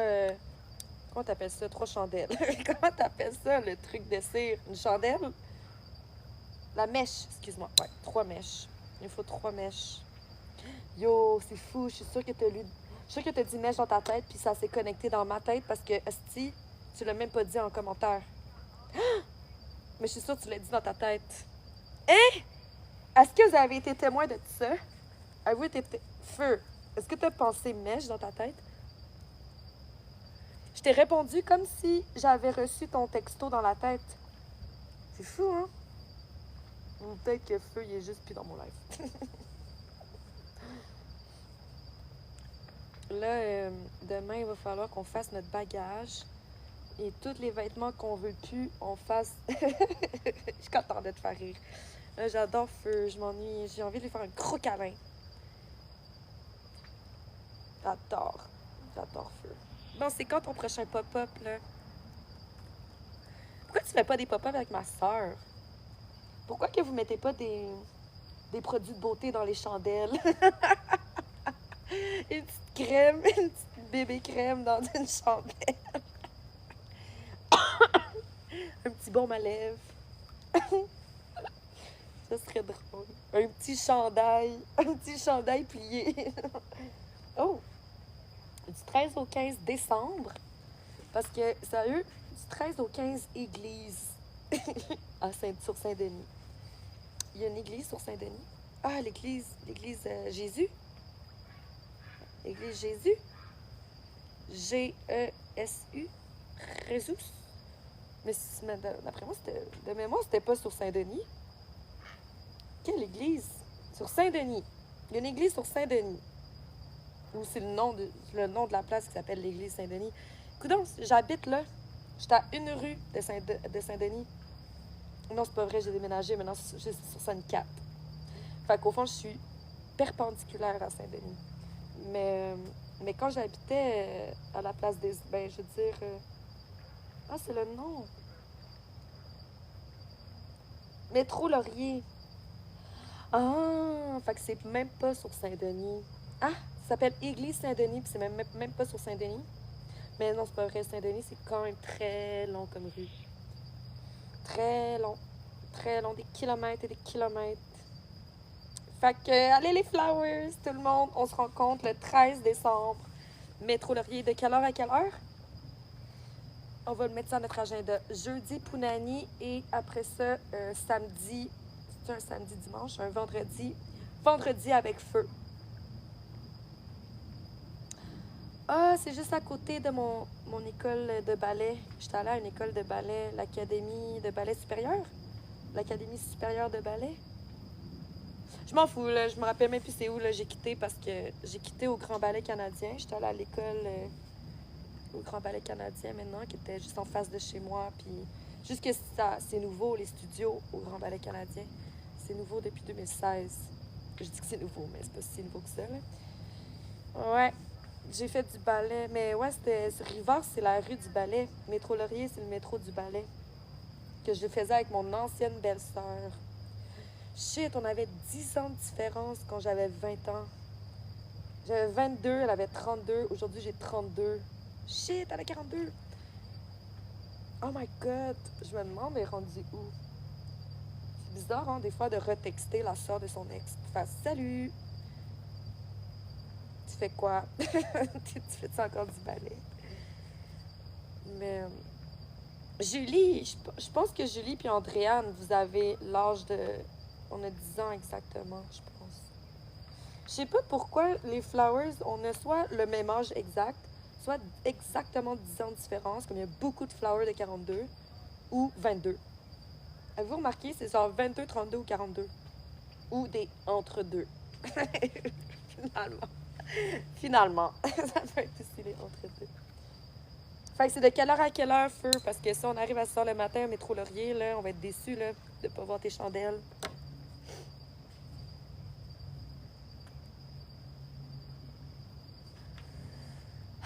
comment t'appelles ça? 3 chandelles. Comment t'appelles ça, le truc de cire? Une chandelle? La mèche, excuse-moi. Ouais, 3 mèches. Il faut 3 mèches. Yo, c'est fou. Je suis sûre que t'as dit mèche dans ta tête, puis ça s'est connecté dans ma tête parce que, esti, tu l'as même pas dit en commentaire. Mais je suis sûre que tu l'as dit dans ta tête. Hein? Est-ce que vous avez été témoin de ça? Avez-vous été feu? Est-ce que tu as pensé mèche dans ta tête? Je t'ai répondu comme si j'avais reçu ton texto dans la tête. C'est fou, hein? Ou peut-être que feu, il est juste plus dans mon live. Là, demain, il va falloir qu'on fasse notre bagage. Et tous les vêtements qu'on veut plus, on fasse... Je suis contente de te faire rire. Là, j'adore Feu, je m'ennuie. J'ai envie de lui faire un gros câlin. J'adore Feu. Bon, c'est quand ton prochain pop-up, là? Pourquoi tu fais pas des pop-up avec ma soeur? Pourquoi que vous mettez pas des produits de beauté dans les chandelles? Une petite crème, une petite bébé crème dans une chandelle. Un petit baume à lèvres. Ça serait drôle. Un petit chandail plié. Oh! Du 13 au 15 décembre. Parce que, sérieux, du 13 au 15, église. Sur Saint-Denis. Il y a une église sur Saint-Denis. Ah, l'église Jésus. Église Jésus. G-E-S-U. Jésus. Mais d'après moi, de mémoire, c'était pas sur Saint-Denis. Quelle église? Sur Saint-Denis. Il y a une église sur Saint-Denis. Ou c'est le nom de la place qui s'appelle l'église Saint-Denis. Coudonc, j'habite là. J'étais à une rue de Saint-Denis. Non, c'est pas vrai, j'ai déménagé. Maintenant, je suis sur Sainte-4. Fait qu'au fond, je suis perpendiculaire à Saint-Denis. Mais quand j'habitais à la place des... Ben, je veux dire... Ah, c'est le nom. Métro Laurier. Ah, fait que c'est même pas sur Saint-Denis. Ah, ça s'appelle Église Saint-Denis, puis c'est même pas sur Saint-Denis. Mais non, c'est pas vrai. Saint-Denis, c'est quand même très long comme rue. Très long. Très long. Des kilomètres et des kilomètres. Fait que, allez les flowers, tout le monde. On se rencontre le 13 décembre. Métro Laurier. De quelle heure à quelle heure? On va le mettre ça dans notre agenda. Jeudi, Punani. Et après ça, samedi. C'est un samedi, dimanche. Un vendredi. Vendredi avec Feu. Ah, c'est juste à côté de mon école de ballet. J'étais allée à une école de ballet, l'Académie de ballet supérieur. L'Académie supérieure de ballet. Je m'en fous, là. Je me rappelle même plus c'est où, là. J'ai quitté parce que j'ai quitté au Grand Ballet canadien. J'étais allée à l'école au Grand Ballet canadien maintenant, qui était juste en face de chez moi. Puis, juste que c'est nouveau, les studios au Grand Ballet canadien. C'est nouveau depuis 2016. Je dis que c'est nouveau, mais c'est pas si nouveau que ça, là. Ouais. J'ai fait du ballet, mais ouais, c'était sur Rivard, c'est la rue du ballet. Métro Laurier, c'est le métro du ballet. Que je faisais avec mon ancienne belle-sœur. Shit, on avait 10 ans de différence quand j'avais 20 ans. J'avais 22, elle avait 32. Aujourd'hui, j'ai 32. Shit, elle a 42. Oh my god, je me demande, elle est rendue où? C'est bizarre, hein, des fois, de retexter la soeur de son ex. Faire salut! Tu fais quoi? Tu fais encore du ballet? Mais Julie, je pense que Julie puis Andréane, vous avez l'âge de... On a 10 ans exactement, je pense. Je sais pas pourquoi les Flowers, on a soit le même âge exact, soit exactement 10 ans de différence, comme il y a beaucoup de Flowers de 42, ou 22. Avez-vous remarqué, c'est genre 22, 32 ou 42? Ou des entre-deux. Finalement. Finalement. Ça peut être aussi les entre-deux. Fait que c'est de quelle heure à quelle heure, Feu? Parce que si on arrive à 6 h le matin au métro Laurier, là, on va être déçus là, de pas voir tes chandelles.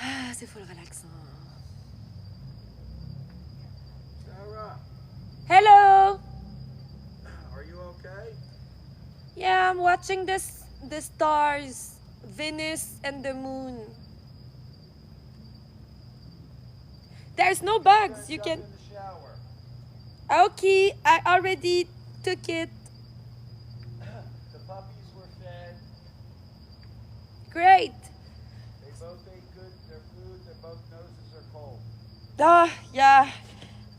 Ah, c'est full relaxant. Sarah, Hello! are you okay? Yeah, I'm watching the stars, Venus and the moon. There's no bugs. You can... Jump in the shower. Okay, I already took it. The puppies were fed. Great. They both ate good their food. Their both noses are cold. Ah, yeah.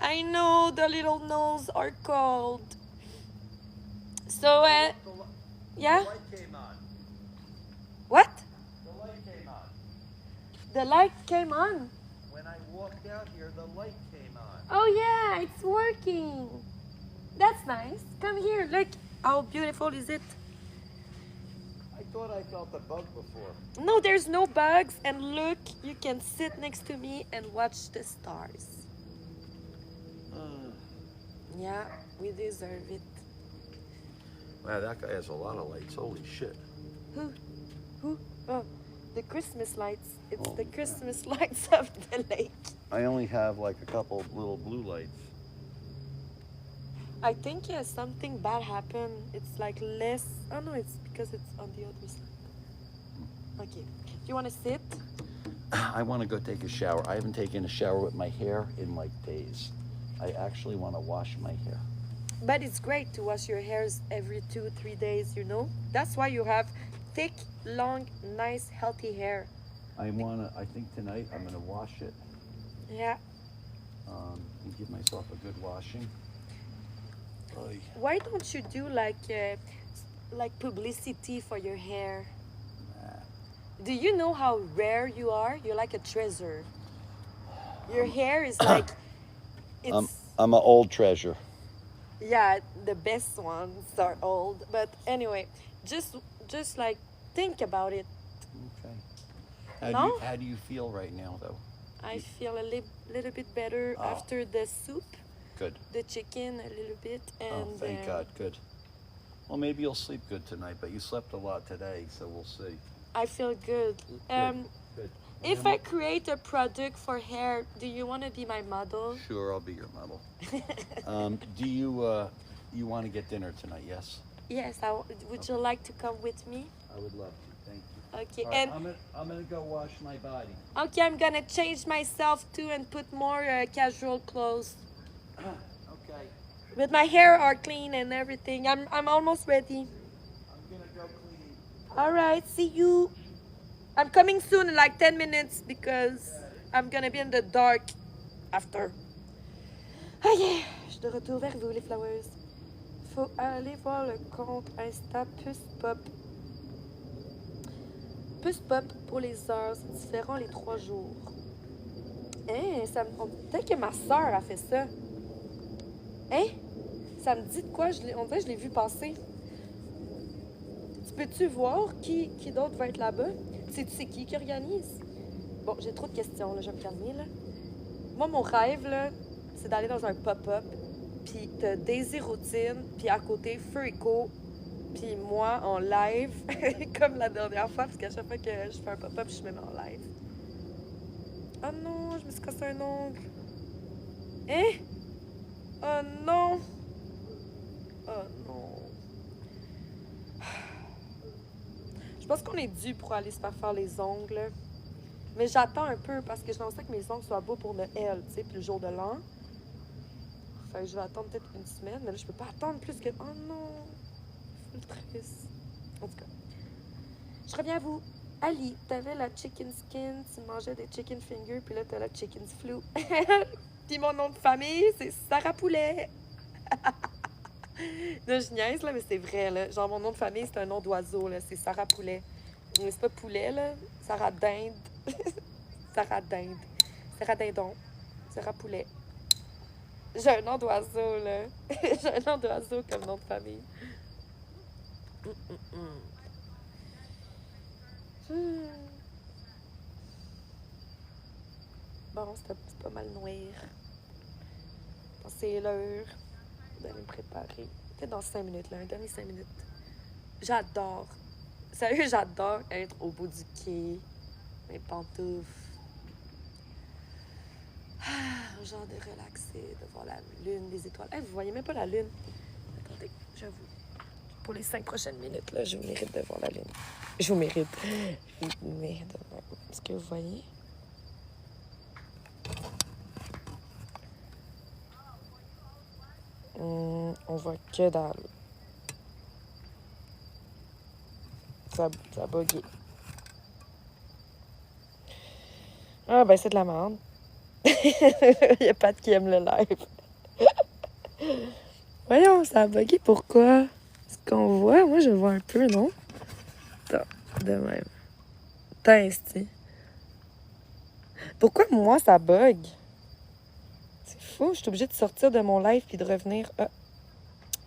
I know the little nose are cold. So, The yeah? light came on. What? The light came on. The light came on. When I walked out here, the light came on. Oh, yeah, it's working. That's nice. Come here, look. How beautiful is it? I thought I felt a bug before. No, there's no bugs. And look, you can sit next to me and watch the stars. Yeah, we deserve it. Wow, that guy has a lot of lights. Holy shit. Who? Oh, the Christmas lights. It's Oh, the yeah. Christmas lights of the lake. I only have like a couple of little blue lights. I think, yeah, something bad happened. It's like less... Oh, no, it's because it's on the other side. Okay. Do you want to sit? I want to go take a shower. I haven't taken a shower with my hair in like days. I actually want to wash my hair. But it's great to wash your hairs every 2-3 days, you know? That's why you have thick, long, nice, healthy hair. I think tonight I'm gonna wash it Yeah. and give myself a good washing. Oy. Why don't you do like publicity for your hair? Nah. Do you know how rare you are? You're like a treasure. Your hair is like... It's... I'm an old treasure. Yeah, the best ones are old. But anyway, just like think about it. Okay. No? How do you feel right now, though? I feel a little bit better Oh. after the soup, Good. the chicken a little bit, and Oh, thank God. Good. Well, maybe you'll sleep good tonight, but you slept a lot today, so we'll see. I feel good. Good. If I create a product for hair, do you want to be my model? Sure, I'll be your model. Do you want to get dinner tonight? Yes. Yes. Would you like to come with me? I would love to. Thank you. Okay. All right, And I'm gonna go wash my body. okay, I'm gonna change myself too and put more casual clothes. Okay. But my hair are clean and everything. I'm almost ready. I'm gonna go clean. All right, see you. I'm coming soon in like 10 minutes because I'm gonna be in the dark after. Ok, je suis de retour vers vous les flowers. Faut aller voir le compte Insta Puce Pop. Plus pop pour les heures, c'est différent les 3 jours. Hein? Peut-être que ma soeur a fait ça. Hein? Ça me dit de quoi? On dirait que je l'ai vu passer. Tu peux-tu voir qui d'autre va être là-bas? Sais-tu c'est qui organise? Bon, j'ai trop de questions, là, je vais me calmer, là. Moi, mon rêve, là, c'est d'aller dans un pop-up, puis t'as Daisy Routine, puis à côté, Furico, puis moi en live, comme la dernière fois, parce qu'à chaque fois que je fais un pop-up, je me mets en live. Oh non, je me suis cassé un ongle. Hein? Oh non! Oh non! Je pense qu'on est dû pour aller se faire les ongles. Mais j'attends un peu parce que je pensais que mes ongles soient beaux pour Noël, tu sais, puis le jour de l'an. Fait que je vais attendre peut-être une semaine, mais là, je peux pas attendre plus que... Oh non! C'est triste. En tout cas. Je reviens à vous. Ali, t'avais la chicken skin, tu mangeais des chicken fingers, puis là, t'as la chicken flu. Puis mon nom de famille, c'est Sarah Poulet. Là, je niaise, là, mais c'est vrai, là. Genre, mon nom de famille, c'est un nom d'oiseau, là. C'est Sarah Poulet. Mais c'est pas poulet, là. Sarah Dinde. Sarah Dinde. Sarah Dindon. Sarah Poulet. J'ai un nom d'oiseau, là. J'ai un nom d'oiseau comme nom de famille. Bon, c'est pas mal noir. C'est l'heure d'aller me préparer. Peut-être dans 5 minutes, là. Un dernier 5 minutes. J'adore. Sérieux, j'adore être au bout du quai. Mes pantoufles. Genre de relaxer, de voir la lune, les étoiles. Hey, vous voyez même pas la lune. Attendez, j'avoue. Pour les 5 prochaines minutes, là, je vous mérite de voir la lune. Je vous mérite. Je vous mérite de voir. Est-ce que vous voyez? On voit que dalle. Ça a bugué. Ah, ben c'est de la merde. Il n'y a pas de qui aime le live. Voyons, ça a bugué. Pourquoi? Ce qu'on voit, moi, je le vois un peu, non? Attends, de même. T'insti. Pourquoi, moi, ça bug? C'est fou, je suis obligée de sortir de mon live puis de revenir.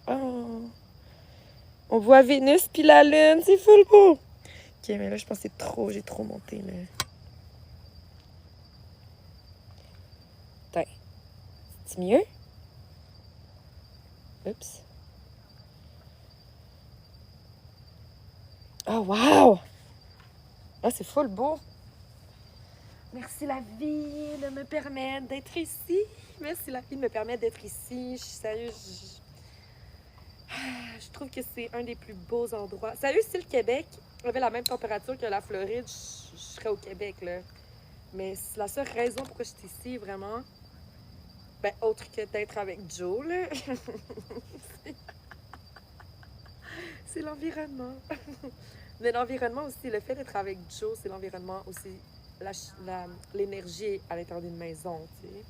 Oh. On voit Vénus puis la Lune, c'est full beau. Ok, mais là, je pense que c'est trop, j'ai trop monté, là. Attends. C'est mieux? Oups. Oh, wow! Ah, c'est full beau. Merci la vie de me permettre d'être ici. Merci la vie de me permettre d'être ici. Je suis sérieuse, je trouve que c'est un des plus beaux endroits. Sérieux, si le Québec avait la même température que la Floride, je serais au Québec, là. Mais c'est la seule raison pourquoi je suis ici, vraiment, ben, autre que d'être avec Joe, là. C'est l'environnement. Mais l'environnement aussi, le fait d'être avec Joe, c'est l'environnement aussi, l'énergie à l'intérieur d'une maison, tu sais.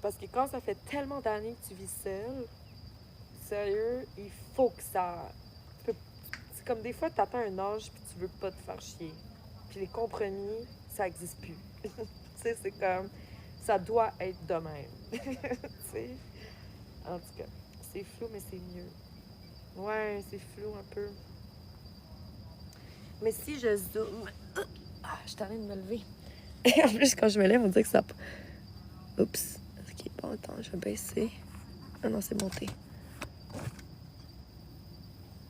Parce que quand ça fait tellement d'années que tu vis seul, sérieux, il faut que ça... C'est comme des fois, t'atteins un âge puis tu veux pas te faire chier. Puis les compromis, ça existe plus. Tu sais, c'est comme... Ça doit être de même. Tu sais? En tout cas, c'est flou, mais c'est mieux. Ouais, c'est flou un peu. Mais si je zoome... je suis en train de me lever. Et en plus, quand je me lève, on dirait que ça... Oups. Ok, bon, attends, je vais baisser. Ah non, c'est monté.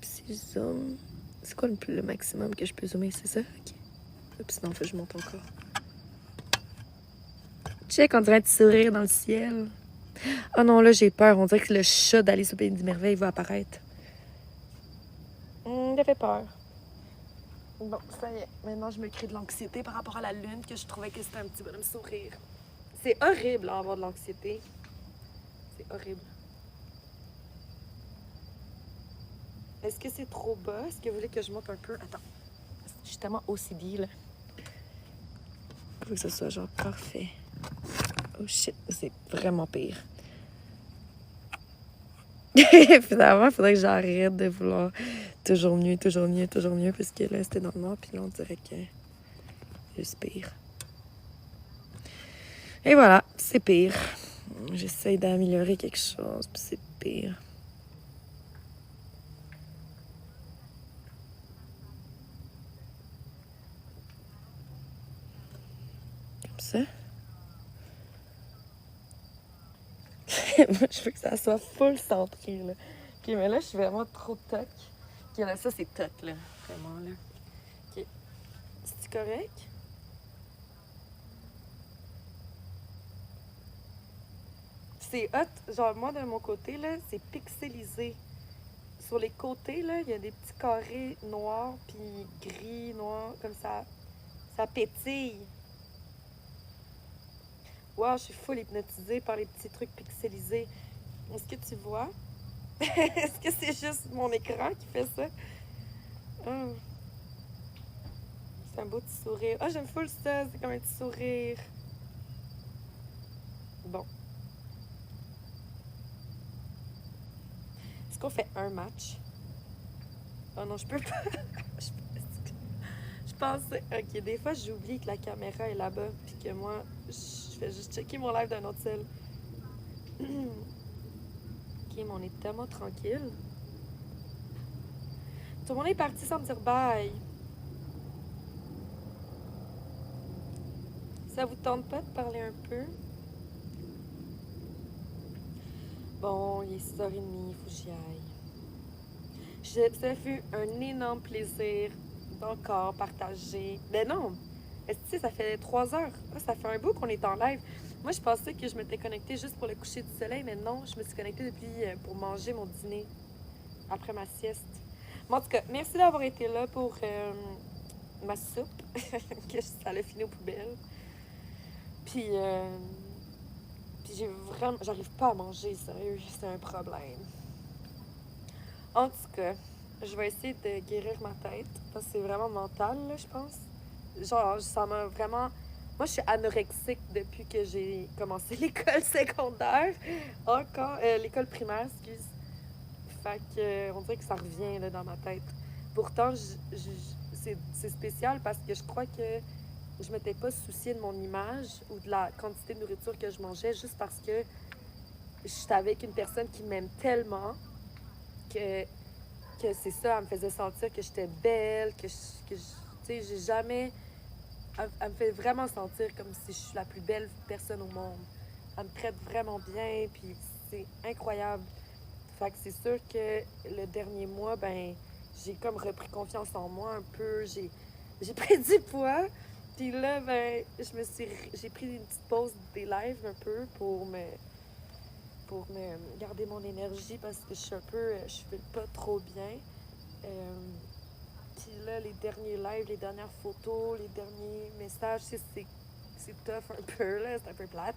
Puis si je zoome... C'est quoi le maximum que je peux zoomer, c'est ça? Ok. Oups, non, faut que je monte encore. Check, on dirait un petit sourire dans le ciel. Oh non, là, j'ai peur. On dirait que le chat d'Alice au Pays des Merveilles va apparaître. Il a fait peur. Bon, ça y est. Maintenant, je me crée de l'anxiété par rapport à la lune, que je trouvais que c'était un petit bonhomme sourire. C'est horrible, hein, avoir de l'anxiété. C'est horrible. Est-ce que c'est trop bas? Est-ce que vous voulez que je monte un peu? Attends. Je suis tellement OCD, là. Il faut que ce soit genre parfait. Oh shit, c'est vraiment pire. Finalement, il faudrait que j'arrête de vouloir toujours mieux, toujours mieux, toujours mieux, parce que là, c'était dans le noir, puis là, on dirait que c'est juste pire. Et voilà, c'est pire. J'essaie d'améliorer quelque chose, puis c'est pire. Comme ça. Moi, je veux que ça soit full centré, là. Ok, mais là, je suis vraiment trop toc. Ok, là, ça, c'est toc, là. Vraiment, là. Ok. C'est-tu correct? C'est hot. Genre, moi, de mon côté, là, c'est pixelisé. Sur les côtés, là, il y a des petits carrés noirs, puis gris, noirs, comme ça. Ça pétille. Wow, je suis full hypnotisée par les petits trucs pixelisés. Est-ce que tu vois? Est-ce que c'est juste mon écran qui fait ça? Oh. C'est un beau petit sourire. Ah, oh, j'aime full ça. C'est comme un petit sourire. Bon. Est-ce qu'on fait un match? Oh non, je peux pas. Je pense... Ok, des fois, j'oublie que la caméra est là-bas, puis que moi, je fais juste checker mon live d'un autre cell. Ok, mais on est tellement tranquille. Tout le monde est parti sans me dire bye. Ça vous tente pas de parler un peu? Bon, il est 6h30, il faut que j'y aille. Ça fut un énorme plaisir d'encore partager. Mais non! Est-ce que ça fait 3 heures? Ah, ça fait un bout qu'on est en live. Moi, je pensais que je m'étais connectée juste pour le coucher du soleil, mais non, je me suis connectée depuis pour manger mon dîner après ma sieste. Mais en tout cas, merci d'avoir été là pour ma soupe, que ça l'a fini aux poubelles. Puis j'ai vraiment... J'arrive pas à manger, sérieux, c'est un problème. En tout cas, je vais essayer de guérir ma tête, parce que c'est vraiment mental, là, je pense. Genre, ça m'a vraiment... Moi, je suis anorexique depuis que j'ai commencé l'école secondaire. Encore, l'école primaire, excuse. Fait que, on dirait que ça revient là, dans ma tête. Pourtant, c'est spécial parce que je crois que je m'étais pas souciée de mon image ou de la quantité de nourriture que je mangeais juste parce que j'étais avec une personne qui m'aime tellement que c'est ça, elle me faisait sentir que j'étais belle, tu sais, j'ai jamais... Elle me fait vraiment sentir comme si je suis la plus belle personne au monde. Elle me traite vraiment bien, puis c'est incroyable. Fait que c'est sûr que le dernier mois, ben, j'ai comme repris confiance en moi un peu. J'ai pris du poids. Puis là, ben, j'ai pris une petite pause des lives un peu pour me garder mon énergie parce que je suis un peu, je fais pas trop bien. Puis là, les derniers lives, les dernières photos, les derniers messages, c'est tough un peu, là, c'est un peu plate.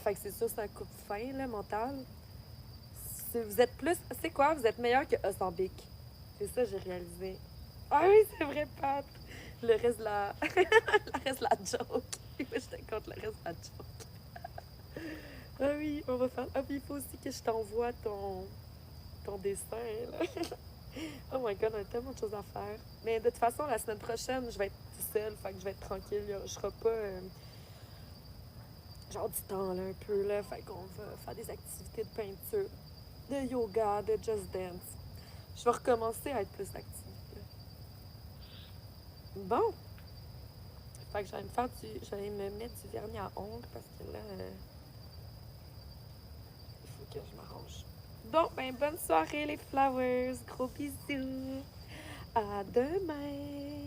Fait que c'est sûr, c'est un coup de fin, là, mental. Vous êtes plus... C'est quoi? Vous êtes meilleur que Ozempic. C'est ça, j'ai réalisé. Ah oui, c'est vrai, Pat. Le reste de la... le reste de la joke. Moi, je te compte le reste de la joke. Ah oui, on va faire... Ah puis il faut aussi que je t'envoie ton dessin, là. Oh my God, on a tellement de choses à faire. Mais de toute façon, la semaine prochaine, je vais être tout seule, fait que je vais être tranquille. Je serai pas... genre du temps, là, un peu, là. Fait qu'on va faire des activités de peinture, de yoga, de just dance. Je vais recommencer à être plus active, là. Bon. Fait que j'allais me mettre du vernis à ongles parce que là, il faut que je m'arrange. Bon, ben bonne soirée les flowers. Gros bisous. À demain.